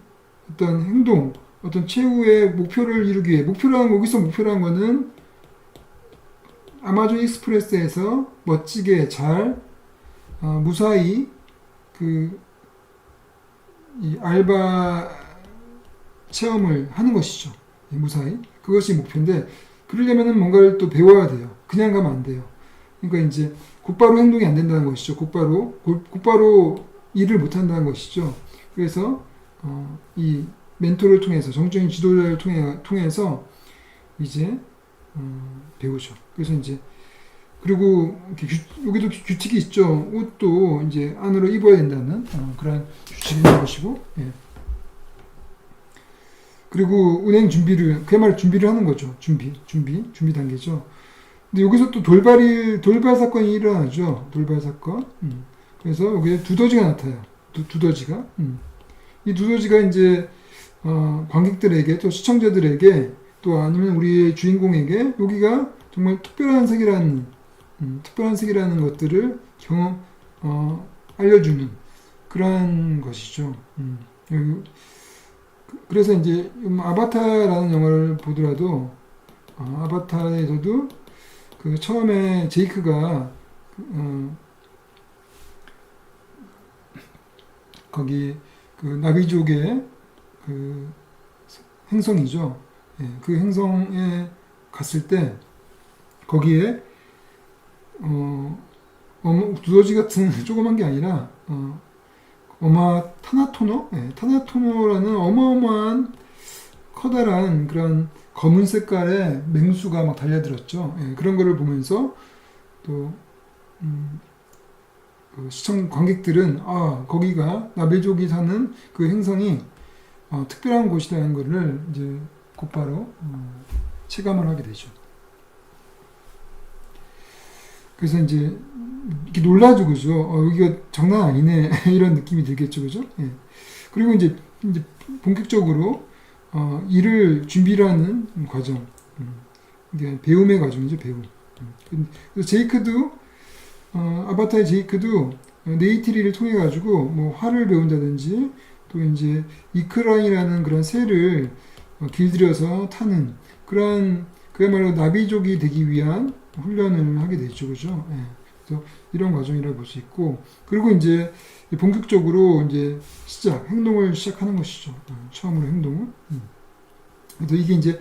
어떤 행동, 어떤 최후의 목표를 이루기 위해 여기서 목표라는 거는 아마존 익스프레스에서 멋지게 잘 무사히 이 알바 체험을 하는 것이죠. 무사히. 그것이 목표인데, 그러려면은 뭔가를 또 배워야 돼요. 그냥 가면 안 돼요. 그러니까 이제 곧바로 행동이 안 된다는 것이죠. 곧바로 일을 못 한다는 것이죠. 그래서 이 멘토를 통해서, 정적인 지도자를 통해서 이제 배우죠. 그래서 이제 그리고 여기도 규칙이 있죠. 옷도 이제 안으로 입어야 된다는 그런 규칙이 있는 것이고, 예. 그리고 운행 그야말로 준비를 하는 거죠. 준비 단계죠. 근데 여기서 또 돌발 사건이 일어나죠. 돌발 사건. 그래서 여기에 두더지가 나타나요. 두더지가. 이 두더지가 이제 관객들에게, 또 시청자들에게, 또 아니면 우리의 주인공에게 여기가 정말 특별한 세계라는 것들을 알려주는 그런 것이죠. 그래서 이제 아바타라는 영화를 보더라도 아바타에서도 그 처음에 제이크가 거기 그 나비족의 그 행성이죠. 예, 그 행성에 갔을 때 거기에 두더지 같은 조그만 게 아니라 타나토노? 예, 타나토노라는 어마어마한 커다란 그런 검은 색깔의 맹수가 막 달려들었죠. 예, 그런 거를 보면서 또 그 시청 관객들은 거기가 나베족이 사는 그 행성이 특별한 곳이라는 것을 이제 곧바로 체감을 하게 되죠. 그래서 이제 이렇게 놀라죠, 그죠? 여기가 장난 아니네 이런 느낌이 들겠죠, 그죠? 예. 그리고 이제 본격적으로 일을 준비를 하는 과정, 이게 배움의 과정이죠, 배움. 그래서 제이크도 아바타의 제이크도 네이트리를 통해 가지고 뭐 활을 배운다든지 또 이제 이크라인이라는 그런 새를 길들여서 타는 그런 그야말로 나비족이 되기 위한 훈련을 하게 되죠, 그죠? 예. 그래서 이런 과정이라고 볼 수 있고, 그리고 이제 본격적으로 이제 행동을 시작하는 것이죠. 처음으로 행동을. 그래서 이게 이제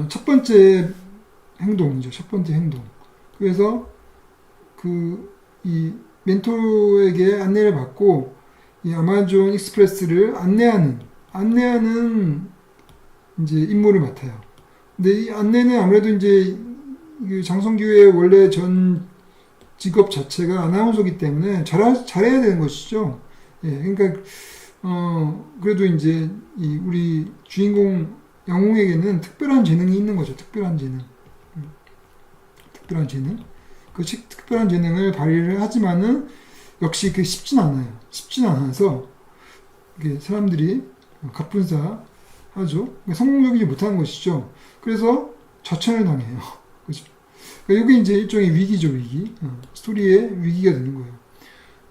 첫 번째 행동이죠. 첫 번째 행동. 그래서 이 멘토에게 안내를 받고 이 아마존 익스프레스를 안내하는 이제 임무를 맡아요. 근데 이 안내는 아무래도 이제 장성규의 원래 전 직업 자체가 아나운서기 때문에 잘해야 되는 것이죠. 예, 그러니까 그래도 이제 우리 주인공 영웅에게는 특별한 재능이 있는 거죠. 특별한 재능. 그 특별한 재능을 발휘를 하지만은 역시 그게 쉽진 않아요. 쉽진 않아서 사람들이 갑분싸 하죠. 성공적이지 못하는 것이죠. 그래서 좌천을 당해요. 그죠? 그러니까 이게 이제 일종의 위기죠, 위기. 스토리의 위기가 되는 거예요.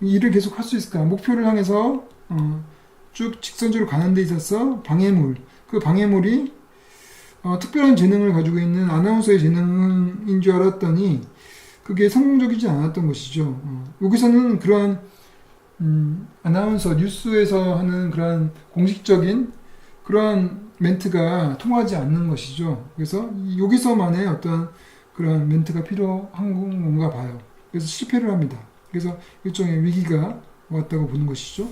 이 일을 계속 할 수 있을까? 목표를 향해서 쭉 직선적으로 가는 데 있어서 그 방해물이 특별한 재능을 가지고 있는 아나운서의 재능인 줄 알았더니 그게 성공적이지 않았던 것이죠. 여기서는 그러한 아나운서 뉴스에서 하는 그러한 공식적인 그러한 멘트가 통하지 않는 것이죠. 그래서 여기서만의 어떤 그런 멘트가 필요한 건가 봐요. 그래서 실패를 합니다. 그래서 일종의 위기가 왔다고 보는 것이죠.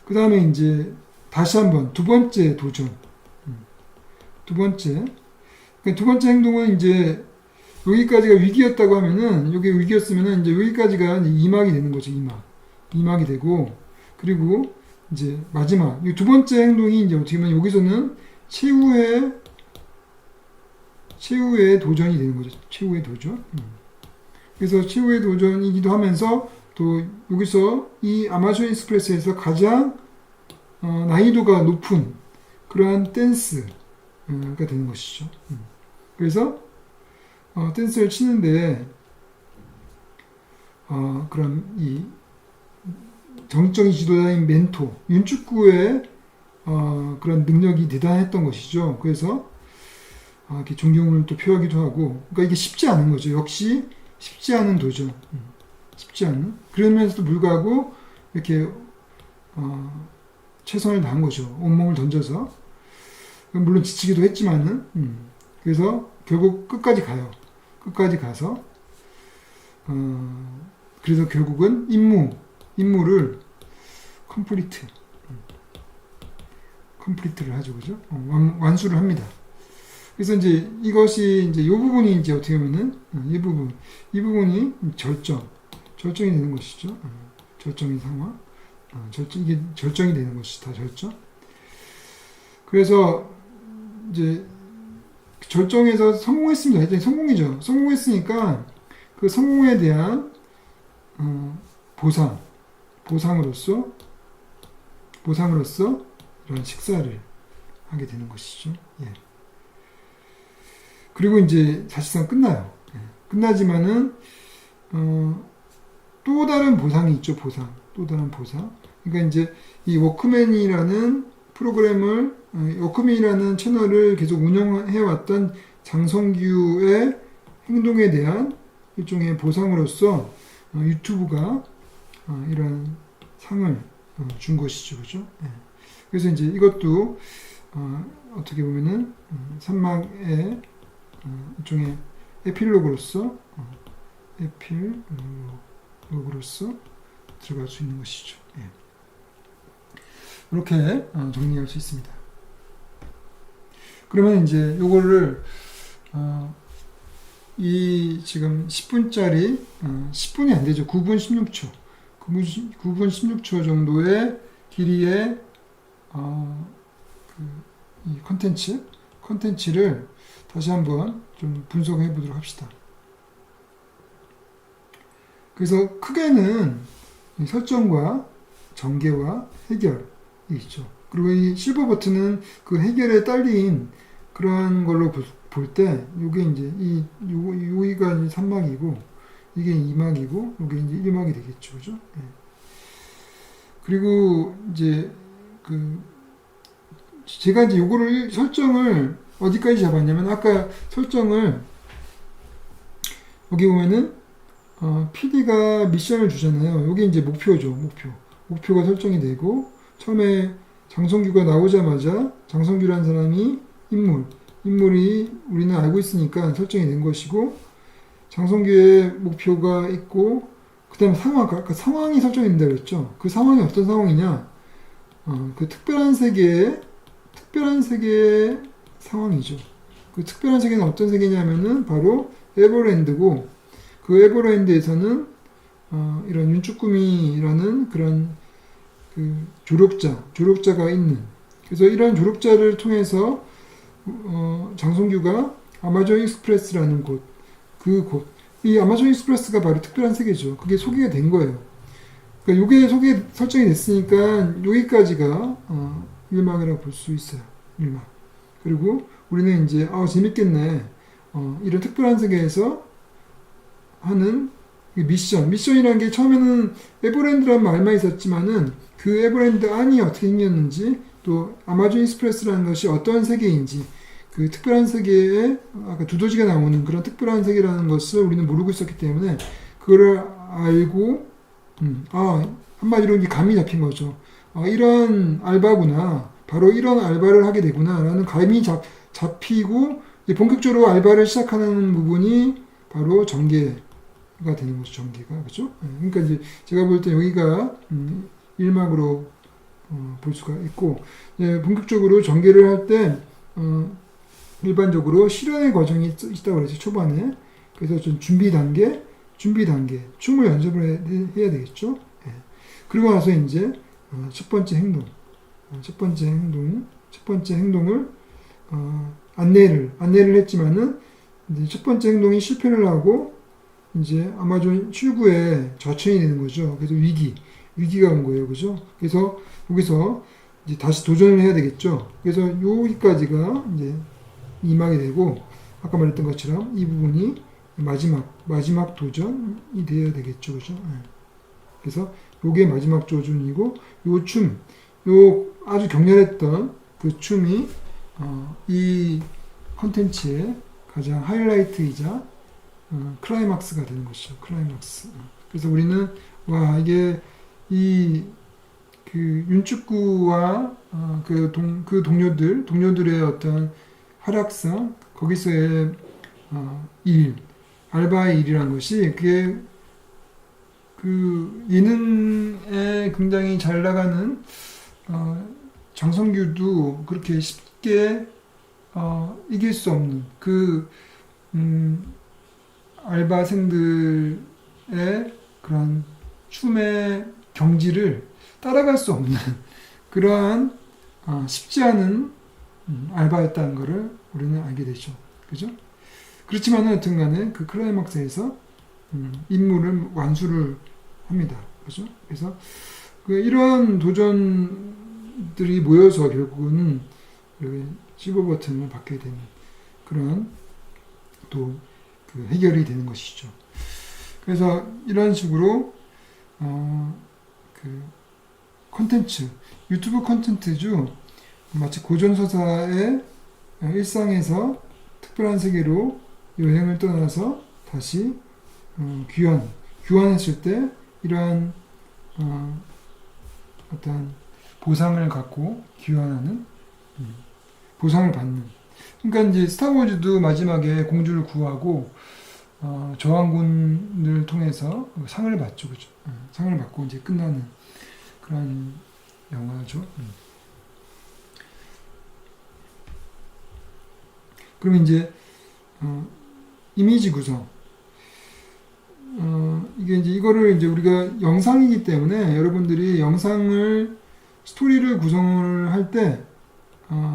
그 다음에 이제 다시 한번 두 번째 도전. 두 번째 행동은 이제 여기까지가 위기였다고 하면은, 여기 위기였으면은 이제 여기까지가 이막이 되는 거죠, 이막이 되고, 그리고 이제 마지막, 이 두 번째 행동이 이제 어떻게 보면 여기서는 최후의 최후의 도전이 되는 거죠. 최후의 도전. 그래서 최후의 도전이기도 하면서 또 여기서 이 아마존 익스프레스에서 가장 난이도가 높은 그러한 댄스가 되는 것이죠. 그래서 댄스를 치는데 그런 이 정적인 지도자인 멘토 윤축구의 그런 능력이 대단했던 것이죠. 그래서 이렇게 존경을 또 표하기도 하고, 그러니까 이게 쉽지 않은 거죠. 역시 쉽지 않은 도전, 쉽지 않은. 그러면서도 불구하고 이렇게 최선을 다한 거죠. 온몸을 던져서. 물론 지치기도 했지만은, 그래서 결국 끝까지 가요. 끝까지 가서 그래서 결국은 임무를 컴플리트를 하죠, 그죠? 완수를 합니다. 그래서 이제 이것이 이제 이 부분이 이제 어떻게 보면은 이 부분이 절정이 되는 것이죠. 절정의 상황, 이게 절정이 되는 것이 다 절정. 그래서 이제 절정에서 성공했습니다. 일단 성공이죠. 성공했으니까 그 성공에 대한 보상으로서 이런 식사를 하게 되는 것이죠. 예. 그리고 이제 사실상 끝나요. 예. 끝나지만은 또 다른 보상이 있죠. 또 다른 보상. 그러니까 이제 이 워크맨이라는 프로그램을 워크맨이라는 채널을 계속 운영해왔던 장성규의 행동에 대한 일종의 보상으로서 유튜브가 이런 상을 준 것이죠, 그죠? 예. 그래서 이제 이것도 어떻게 보면은 산막의 일종의 에필로그로서 들어갈 수 있는 것이죠. 예. 이렇게 정리할 수 있습니다. 그러면 이제 요거를 이 지금 10분짜리 10분이 안 되죠. 9분 16초. 9분 16초 정도의 길이의 이 컨텐츠를 다시 한번 좀 분석해 보도록 합시다. 그래서 크게는 이 설정과 전개와 해결이 있죠. 그리고 이 실버 버튼은 그 해결에 딸린 그러한 걸로 볼 때, 요게 이제 여기가 3막이고, 이게 2막이고, 요게 이제 1막이 되겠죠. 그죠? 예. 그리고 이제 제가 이제 요거를 설정을 어디까지 잡았냐면, 아까 설정을 여기 보면은 PD가 미션을 주잖아요. 요게 이제 목표죠. 목표가 설정이 되고, 처음에 장성규가 나오자마자 장성규라는 사람이 인물이 우리는 알고 있으니까 설정이 된 것이고, 장성규의 목표가 있고, 그 다음에 상황이 설정이 된다고 했죠. 그 상황이 어떤 상황이냐? 그 특별한 세계의 상황이죠. 그 특별한 세계는 어떤 세계냐면은 바로 에버랜드고, 그 에버랜드에서는 이런 윤쭈꾸미라는 그런 그 조력자가 있는, 그래서 이런 조력자를 통해서 장성규가 아마존 익스프레스라는 이 아마존 익스프레스가 바로 특별한 세계죠. 그게 소개가 된 거예요. 그러니까 요게 설정이 됐으니까 여기까지가 1막이라고 볼 수 있어요. 1막. 그리고 우리는 이제 재밌겠네. 이런 특별한 세계에서 하는 미션이라는 게 처음에는 에버랜드라는 말만 있었지만은 그 에버랜드 안이 어떻게 생겼는지, 또 아마존 익스프레스라는 것이 어떤 세계인지, 그 특별한 세계에 아까 두더지가 나오는 그런 특별한 세계라는 것을 우리는 모르고 있었기 때문에 그거를 알고 한마디로 이제 감이 잡힌 거죠. 이런 알바구나, 바로 이런 알바를 하게 되구나 라는 감이 잡히고 이제 본격적으로 알바를 시작하는 부분이 바로 전개가 되는 거죠. 전개가, 그렇죠? 그러니까 이제 제가 볼 때 여기가 1막으로 볼 수가 있고, 본격적으로 전개를 할 때 일반적으로 실현의 과정이 있다고 그랬죠. 초반에. 그래서 좀 준비 단계, 춤을 연습을 해야 되겠죠. 예. 그리고 나서 이제 첫 번째 행동을 안내를 했지만은 이제 첫 번째 행동이 실패를 하고 이제 아마존 출구에 좌천이 되는 거죠. 그래서 위기가 온 거예요, 그죠? 그래서 여기서 이제 다시 도전을 해야 되겠죠. 그래서 여기까지가 이제 임하게 되고 아까 말했던 것처럼 이 부분이 마지막 도전이 되어야 되겠죠, 그죠? 예. 그래서 요게 마지막 도전이고 요 아주 격렬했던 그 춤이 이 컨텐츠의 가장 하이라이트이자 클라이막스가 되는 것이죠. 클라이막스. 그래서 우리는 와 이게 그 윤축구와 그 동료들의 어떤 활약상 거기서의 알바의 일이라는 것이 그게 그 예능에 굉장히 잘 나가는 장성규도 그렇게 쉽게 이길 수 없는 그 알바생들의 그런 춤의 경지를 따라갈 수 없는 그러한 쉽지 않은 알바였다는 것을 우리는 알게 되죠. 그죠? 그렇지만은 여튼 간에 그 클라이막스에서 임무를 완수를 합니다. 그죠? 그래서 이러한 도전들이 모여서 결국은 실버 버튼을 받게 되는 그런 또 그 해결이 되는 것이죠. 그래서 이런 식으로 그 콘텐츠, 유튜브 콘텐츠죠. 마치 고전서사의 일상에서 특별한 세계로 여행을 떠나서 다시 귀환했을 때 이러한 어떤 보상을 갖고 귀환하는 보상을 받는. 그러니까 이제 스타워즈도 마지막에 공주를 구하고 저항군을 통해서 상을 받죠, 그죠? 상을 받고 이제 끝나는 그런 영화죠. 그럼 이제 이미지 구성. 이게 이제 이거를 이제 우리가 영상이기 때문에 여러분들이 스토리를 구성을 할 때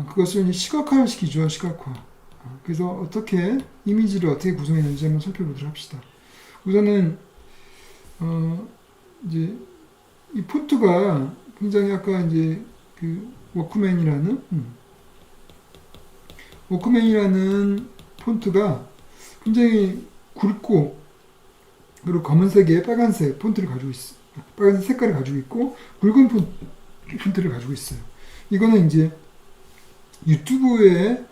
그것을 이제 시각화를 시키죠, 시각화. 그래서 어떻게 이미지를 어떻게 구성했는지 한번 살펴보도록 합시다. 우선은 이제 이 폰트가 굉장히 아까 이제 그 워크맨이라는 폰트가 굉장히 굵고 그리고 검은색에 빨간색 폰트를 가지고 있어. 빨간색 색깔을 가지고 있고 굵은 폰트를 가지고 있어요. 이거는 이제 유튜브의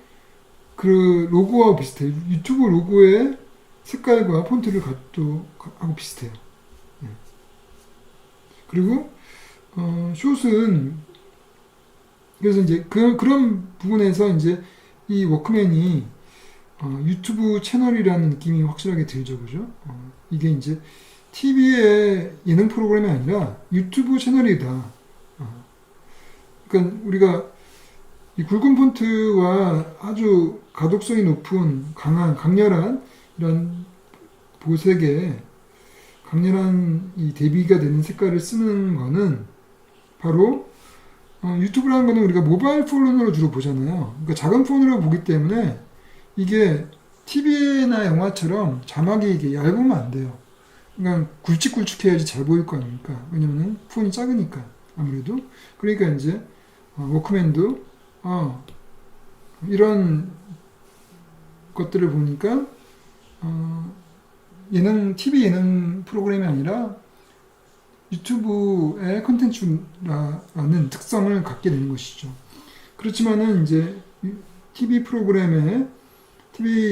그 로고와 비슷해요. 유튜브 로고의 색깔과 폰트를 하고 비슷해요. 그리고 숏은 그래서 이제 그런 부분에서 이제 이 워크맨이 유튜브 채널이라는 느낌이 확실하게 들죠, 그죠? 이게 이제 TV의 예능 프로그램이 아니라 유튜브 채널이다. 그러니까 우리가 이 굵은 폰트와 아주 가독성이 높은 강렬한 이런 보색에 강렬한 이 대비가 되는 색깔을 쓰는 거는 바로 유튜브라는 거는 우리가 모바일 폰으로 주로 보잖아요. 그러니까 작은 폰으로 보기 때문에 이게 TV나 영화처럼 자막이 이게 얇으면 안 돼요. 그러니까 굵직굵직해야지 잘 보일 거 아닙니까? 왜냐면 폰이 작으니까 아무래도. 그러니까 이제 워크맨도 이런 것들을 보니까 TV 예능 프로그램이 아니라 유튜브의 콘텐츠라는 특성을 갖게 되는 것이죠. 그렇지만은 이제 TV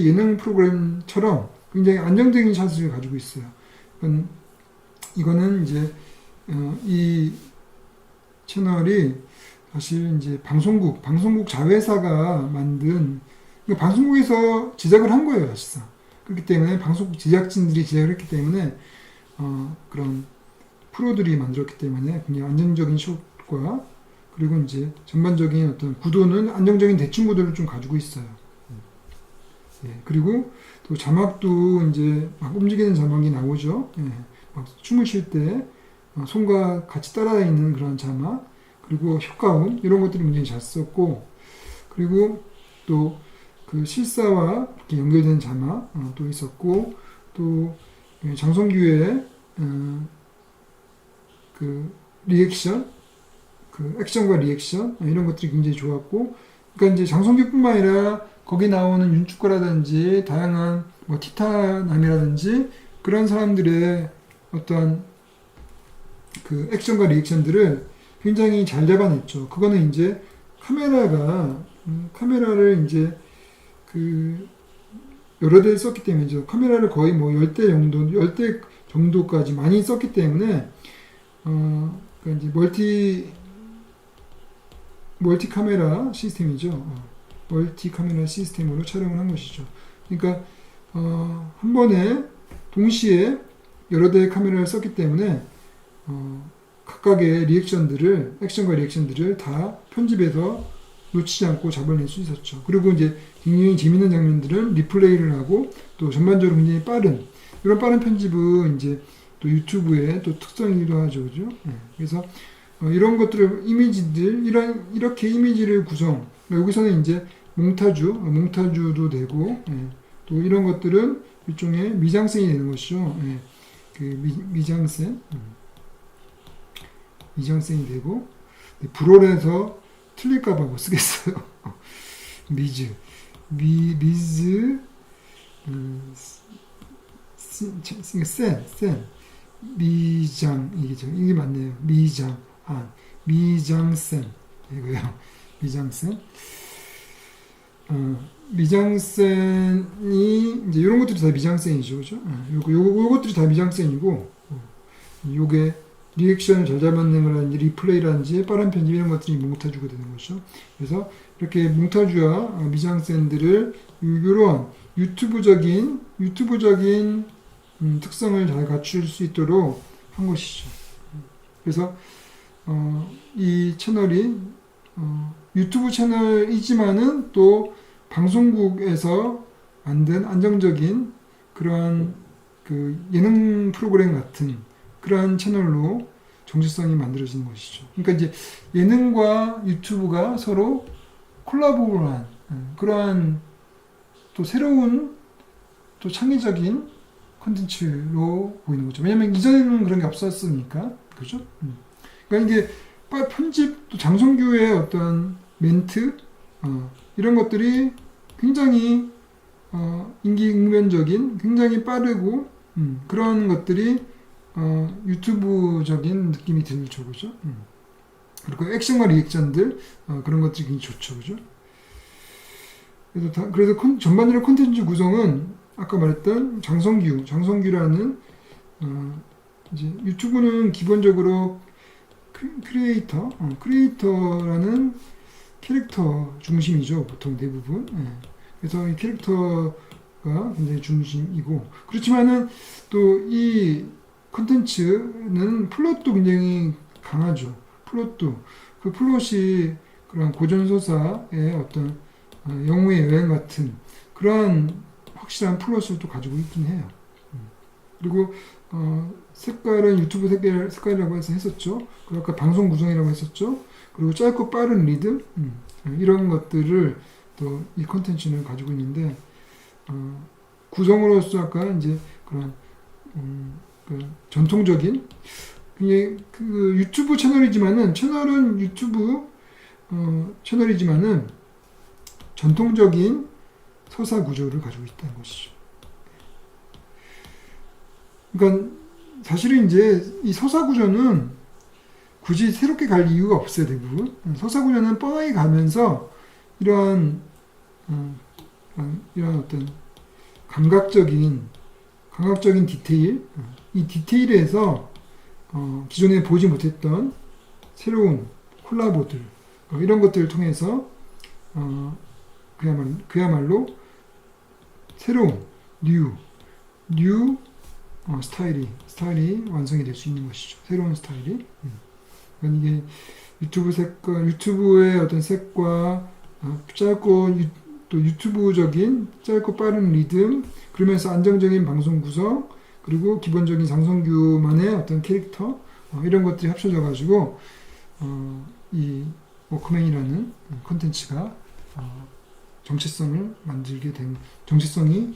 예능 프로그램처럼 굉장히 안정적인 샷을 가지고 있어요. 이거는 이제 이 채널이 사실 이제 방송국 자회사가 만든 방송국에서 제작을 한 거예요, 사실상. 그렇기 때문에 방송국 제작진들이 제작을 했기 때문에 그런 프로들이 만들었기 때문에 굉장히 안정적인 숏과 그리고 이제 전반적인 어떤 구도는 안정적인 대충 구도를 좀 가지고 있어요. 예, 그리고 또 자막도 이제 막 움직이는 자막이 나오죠. 예, 막 춤을 출 때 손과 같이 따라 있는 그런 자막, 그리고 효과음 이런 것들이 굉장히 잘 썼고, 그리고 또 그 실사와 이렇게 연결된 자막 또 있었고, 또 장성규의 그 리액션, 그 액션과 리액션 이런 것들이 굉장히 좋았고, 그러니까 이제 장성규뿐만 아니라 거기 나오는 윤축구라든지 다양한 뭐 티타남이라든지 그런 사람들의 어떤 그 액션과 리액션들을 굉장히 잘 잡아냈죠. 그거는 이제 카메라를 이제 그 여러 대를 썼기 때문이죠. 카메라를 거의 뭐 10대 정도까지 많이 썼기 때문에 그러니까 이제 멀티 카메라 시스템이죠. 멀티 카메라 시스템으로 촬영을 한 것이죠. 그러니까 한 번에 동시에 여러 대의 카메라를 썼기 때문에 각각의 액션과 리액션들을 다 편집해서 놓치지 않고 잡아낼 수 있었죠. 그리고 이제 굉장히 재밌는 장면들은 리플레이를 하고 또 전반적으로 굉장히 이런 빠른 편집은 이제 또 유튜브의 또 특성이기도 하죠. 그죠? 그래서 이런 이미지들, 이렇게 이미지를 여기서는 이제 몽타주도 되고, 또 이런 것들은 일종의 미장센이 되는 것이죠. 그 미장센이 되고, 불어에서 틀릴까봐 못 쓰겠어요. 이게 맞네요. 미장센. 이거요. 미장센. 미장센이, 이제 이런 것들이 다 미장센이죠. 그죠? 요것들이 다 미장센이고, 요게 리액션을 잘 잡아내는 거라든지, 리플레이라든지, 빠른 편집 이런 것들이 몽타주가 되는 거죠. 그래서 이렇게 몽타주와 미장센들을 이런 유튜브적인 특성을 잘 갖출 수 있도록 한 것이죠. 그래서 이 채널이 유튜브 채널이지만은 또 방송국에서 만든 안정적인 그러한 그 예능 프로그램 같은 그러한 채널로 정체성이 만들어지는 것이죠. 그러니까 이제 예능과 유튜브가 서로 콜라보를 한 그러한 또 새로운 또 창의적인 콘텐츠로 보이는 거죠. 왜냐면 이전에는 그런 게 없었으니까. 그죠? 그러니까 이게 편집, 또 장성규의 어떤 멘트, 이런 것들이 굉장히 임기응변적인, 굉장히 빠르고, 그런 것들이 유튜브적인 느낌이 들죠. 그죠? 그리고 액션과 리액션들, 그런 것들이 굉장히 좋죠. 그죠? 그래서 전반적으로 콘텐츠 구성은 아까 말했던 장성규라는 이제 유튜브는 기본적으로 크리에이터라는 캐릭터 중심이죠. 보통 대부분. 그래서 이 캐릭터가 굉장히 중심이고, 그렇지만은 또 이 콘텐츠는 플롯도 굉장히 강하죠. 그 플롯이 그런 고전소사의 어떤 영웅의 여행 같은 그러한 확실한 플롯을 또 가지고 있긴 해요. 그리고 색깔은 유튜브 색깔이라고 해서 했었죠. 그리고 아까 방송 구성이라고 했었죠. 그리고 짧고 빠른 리듬 이런 것들을 또 이 콘텐츠는 가지고 있는데 구성으로서 아까 이제 그런 그 전통적인 그 유튜브 채널은 유튜브 채널이지만은 전통적인 서사 구조를 가지고 있다는 것이죠. 그러니까 사실은 이제 이 서사 구조는 굳이 새롭게 갈 이유가 없어요. 대부분 서사 구조는 뻔하게 가면서 이런 어떤 감각적인 디테일, 이 디테일에서 기존에 보지 못했던 새로운 콜라보들 이런 것들을 통해서 그야말로 새로운 뉴 스타일이 완성이 될 수 있는 것이죠. 새로운 스타일이. 그러니까 이게 유튜브의 어떤 색과 또 유튜브적인 짧고 빠른 리듬, 그러면서 안정적인 방송 구성, 그리고 기본적인 장성규만의 어떤 캐릭터, 이런 것들이 합쳐져 가지고 이 워크맨이라는 콘텐츠가 정체성이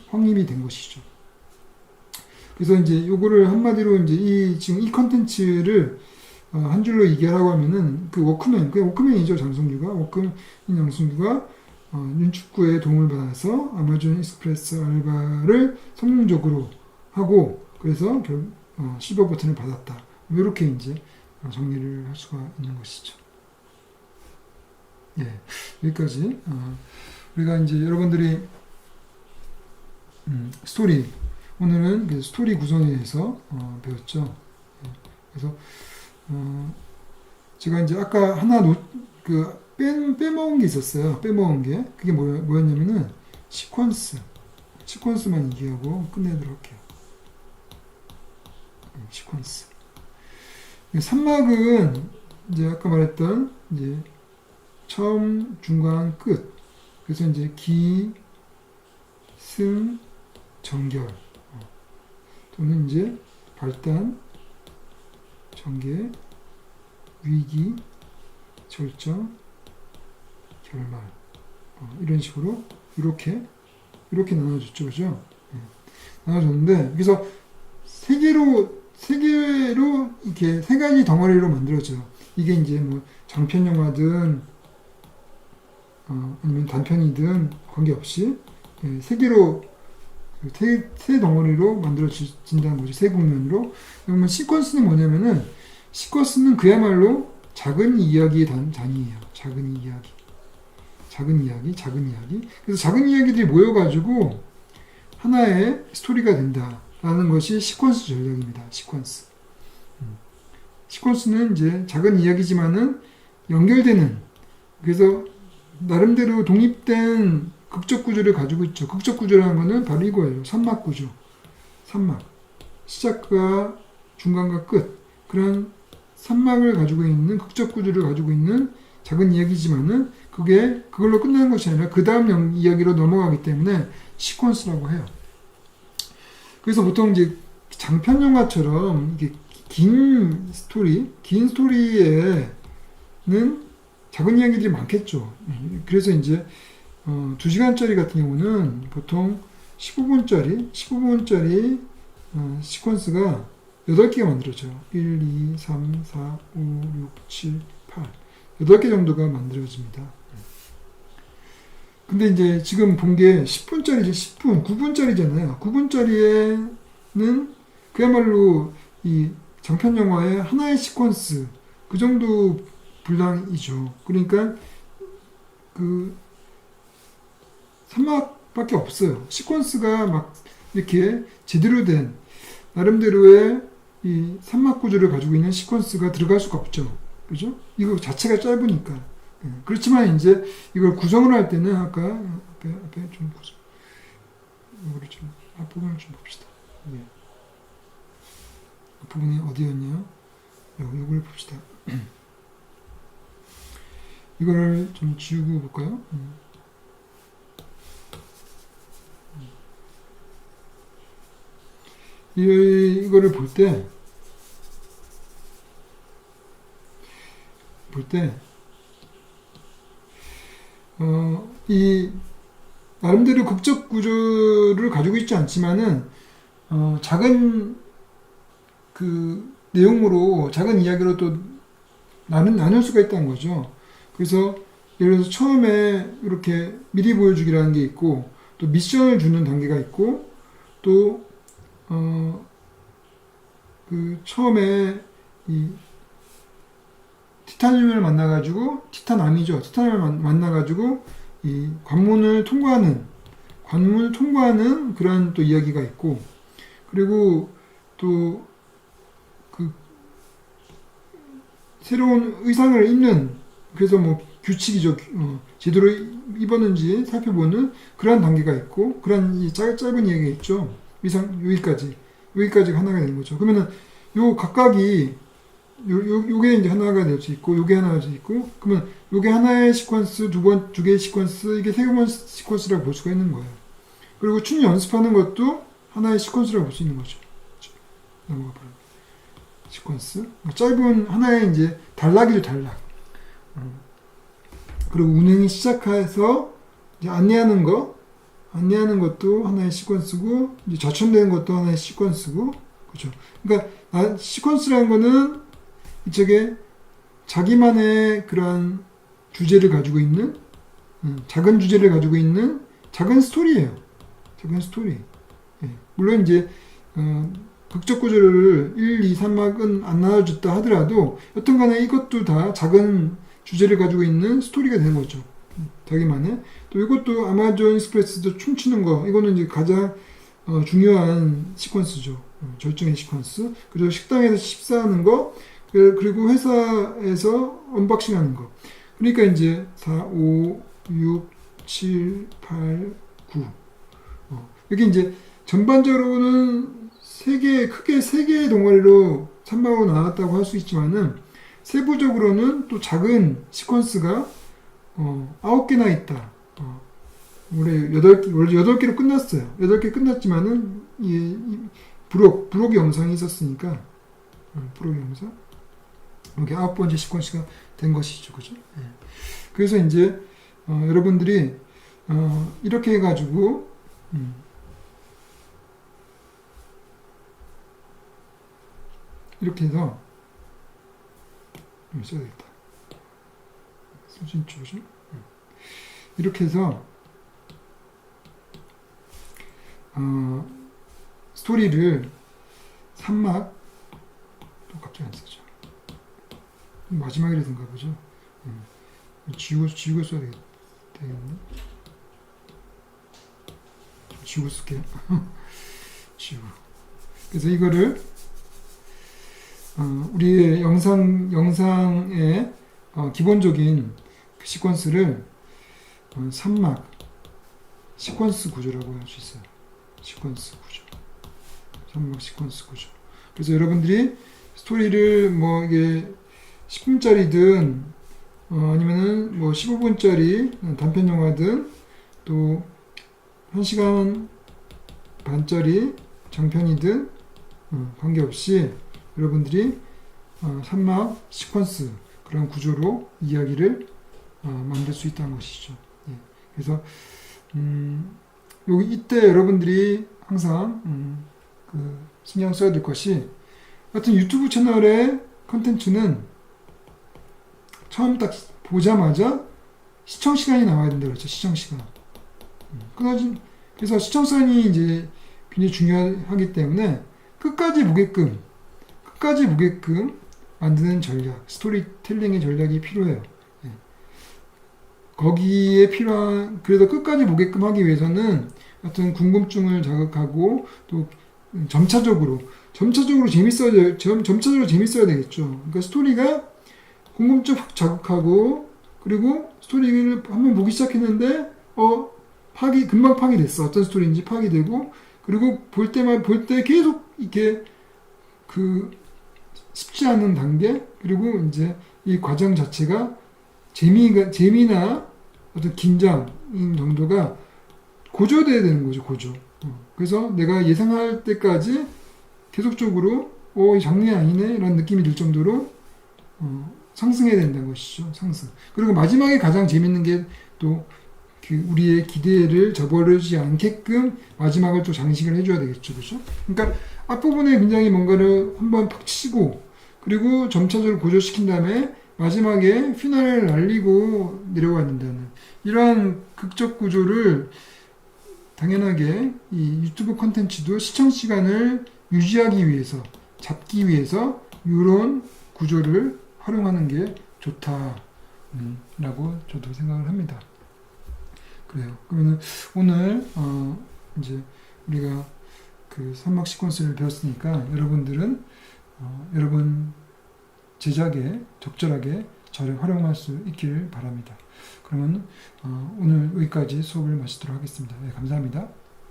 확립이 된 것이죠. 그래서 이제 요거를 한마디로 이제 지금 이 컨텐츠를 한 줄로 얘기하라고 하면은 그 워크맨이죠. 장성규가 윤축구의 도움을 받아서 아마존 익스프레스 알바를 성공적으로 하고 그래서 실버 버튼을 받았다. 이렇게 이제 정리를 할 수가 있는 것이죠. 예, 여기까지 우리가 이제 여러분들이 스토리 오늘은 그 스토리 구성에 대해서 배웠죠. 예, 그래서 제가 이제 아까 하나 빼먹은 게 있었어요. 빼먹은 게 그게 뭐였냐면은 시퀀스만 얘기하고 끝내도록 할게요. 시퀀스. 산막은 이제 아까 말했던 이제 처음, 중간, 끝. 그래서 이제 기, 승, 정결. 또는 이제 발단, 전개, 위기, 절정, 결말. 이런 식으로 이렇게 나눠줬죠, 그죠? 나눠줬는데 그래서 세 개로 이렇게 세 가지 덩어리로 만들어져요. 이게 이제 뭐 장편 영화든 아니면 단편이든 관계없이 세 개로 세 덩어리로 만들어진다는 거죠. 세 국면으로. 그러면 시퀀스는 뭐냐면은 시퀀스는 그야말로 작은 이야기의 단위예요. 작은 이야기. 그래서 작은 이야기들이 모여가지고 하나의 스토리가 된다라는 것이 시퀀스 전략입니다. 시퀀스는 이제 작은 이야기지만은 연결되는, 그래서 나름대로 독립된 극적 구조를 가지고 있죠. 극적 구조라는 것은 바로 이거예요. 산막 구조. 시작과 중간과 끝. 그런 산막을 가지고 있는 극적 구조를 가지고 있는 작은 이야기지만은 그걸로 끝나는 것이 아니라 그 다음 이야기로 넘어가기 때문에 시퀀스라고 해요. 그래서 보통 이제 장편 영화처럼 이게 긴 스토리에는 작은 이야기들이 많겠죠. 그래서 이제 2시간짜리 같은 경우는 보통 15분짜리 시퀀스가 8개가 만들어져요. 1, 2, 3, 4, 5, 6, 7, 8 8개 정도가 만들어집니다. 근데 이제 지금 본 게 10분짜리죠. 9분짜리잖아요. 9분짜리에는 그야말로 이 장편 영화의 하나의 시퀀스, 그 정도 분량이죠. 그러니까 그 산막밖에 없어요. 시퀀스가 막 이렇게 제대로 된 나름대로의 이 산막 구조를 가지고 있는 시퀀스가 들어갈 수가 없죠. 그죠? 이거 자체가 짧으니까. 그렇지만 이제 이걸 구성을 할 때는 아까 앞에 좀 보죠. 이거를 좀 앞부분을 좀 봅시다. 앞부분이 어디였냐? 이걸 봅시다. 이거를 좀 지우고 볼까요? 이거를 볼 때 이 나름대로 극적 구조를 가지고 있지 않지만은 작은 그 내용으로 작은 이야기로 또 나눌 수가 있다는 거죠. 그래서 예를 들어서 처음에 이렇게 미리 보여주기라는 게 있고, 또 미션을 주는 단계가 있고, 또 그 처음에 이 티타늄을 만나가지고, 티탄암이죠. 티탄을 만나가지고 이 관문을 통과하는 그런 또 이야기가 있고, 그리고 또 그 새로운 의상을 입는, 그래서 뭐 규칙이죠. 제대로 입었는지 살펴보는 그런 단계가 있고, 그런 이 짧은 이야기가 있죠. 여기까지가 하나가 되는 거죠. 그러면은 요 각각이 요게 이제 하나가 될 수 있고, 요게 하나가 될 수 있고, 그러면 요게 하나의 시퀀스, 두 개의 시퀀스, 이게 세 개의 시퀀스라고 볼 수가 있는 거예요. 그리고 춤 연습하는 것도 하나의 시퀀스라고 볼 수 있는 거죠. 넘어가 버려. 시퀀스. 짧은 하나의 이제 단락이죠, 단락. 그리고 운행이 시작해서 이제 안내하는 것도 하나의 시퀀스고, 이제 좌천되는 것도 하나의 시퀀스고, 그죠. 그러니까 시퀀스라는 거는 이쪽에 자기만의 그러한 주제를 가지고 있는, 작은 주제를 가지고 있는 작은 스토리예요. 작은 스토리. 예. 물론 이제 극적 구조를 1, 2, 3막은 안 나눠줬다 하더라도 여튼간에 이것도 다 작은 주제를 가지고 있는 스토리가 되는 거죠. 자기만의. 또 이것도 아마존 익스프레스도 춤추는 거, 이거는 이제 가장 중요한 시퀀스죠. 절정의 시퀀스. 그리고 식당에서 식사하는 거, 그리고 회사에서 언박싱 하는 거. 그러니까 이제 4, 5, 6, 7, 8, 9. 여기 이제 전반적으로는 크게 세 개의 동아리로 산막으로 나눴다고 할 수 있지만은 세부적으로는 또 작은 시퀀스가 9개나 있다. 원래 8개로 끝났어요. 8개 끝났지만은 부록 영상이 있었으니까 부록 영상 이게 9번째 시퀀스가 된 것이죠. 그죠? 예. 그래서 이제 여러분들이 이렇게 해가지고 이렇게 해서 써야겠다. 수진주죠? 이렇게 해서 스토리를 3막 또 갑자기 안 쓰죠. 마지막이라든가 보죠. 지우고 써야 되겠네. 지우고 쓸게요. 지우고. 그래서 이거를 우리의 영상의 기본적인 그 시퀀스를 3막 시퀀스 구조라고 할 수 있어요. 시퀀스 구조. 3막 시퀀스 구조. 그래서 여러분들이 스토리를 뭐 이게 10분짜리든 아니면은 뭐 15분짜리 단편 영화든 또 1시간 반짜리 장편이든 관계없이 여러분들이 3막 시퀀스 그런 구조로 이야기를 만들 수 있다는 것이죠. 예. 그래서 이때 여러분들이 항상 신경 써야 될 것이 같은 유튜브 채널의 컨텐츠는 처음 딱 보자마자 시청 시간이 나와야 된다 그랬죠. 시청 시간. 그래서 시청 시간이 이제 굉장히 중요하기 때문에 끝까지 보게끔 만드는 전략, 스토리텔링의 전략이 필요해요. 예. 거기에 필요한, 그래도 끝까지 보게끔 하기 위해서는 어떤 궁금증을 자극하고 또 점차적으로 재밌어야 되겠죠. 그러니까 스토리가 궁금증 확 자극하고, 그리고 스토리를 한번 보기 시작했는데 금방 파악됐어. 어떤 스토리인지 파악되고, 그리고 볼 때 계속 이렇게 쉽지 않은 단계, 그리고 이제 이 과정 자체가 재미나 어떤 긴장인 정도가 고조돼야 되는 거죠. 고조. 그래서 내가 예상할 때까지 계속적으로 이 장르이 아니네 라는 느낌이 들 정도로 상승해야 된다는 것이죠. 상승. 그리고 마지막에 가장 재밌는 게 또 우리의 기대를 저버리지 않게끔 마지막을 또 장식을 해줘야 되겠죠. 그렇죠? 그러니까 앞부분에 굉장히 뭔가를 한번 팍 치고, 그리고 점차적으로 고조시킨 다음에 마지막에 피날레를 날리고 내려가야 된다는 이러한 극적 구조를 당연하게 이 유튜브 콘텐츠도 시청 시간을 유지하기 위해서, 잡기 위해서 이런 구조를 활용하는 게 좋다라고 저도 생각을 합니다. 그래요. 그러면 오늘 이제 우리가 그 3막 시퀀스를 배웠으니까 여러분들은 여러분 제작에 적절하게 잘 활용할 수 있길 바랍니다. 그러면 오늘 여기까지 수업을 마치도록 하겠습니다. 네, 감사합니다.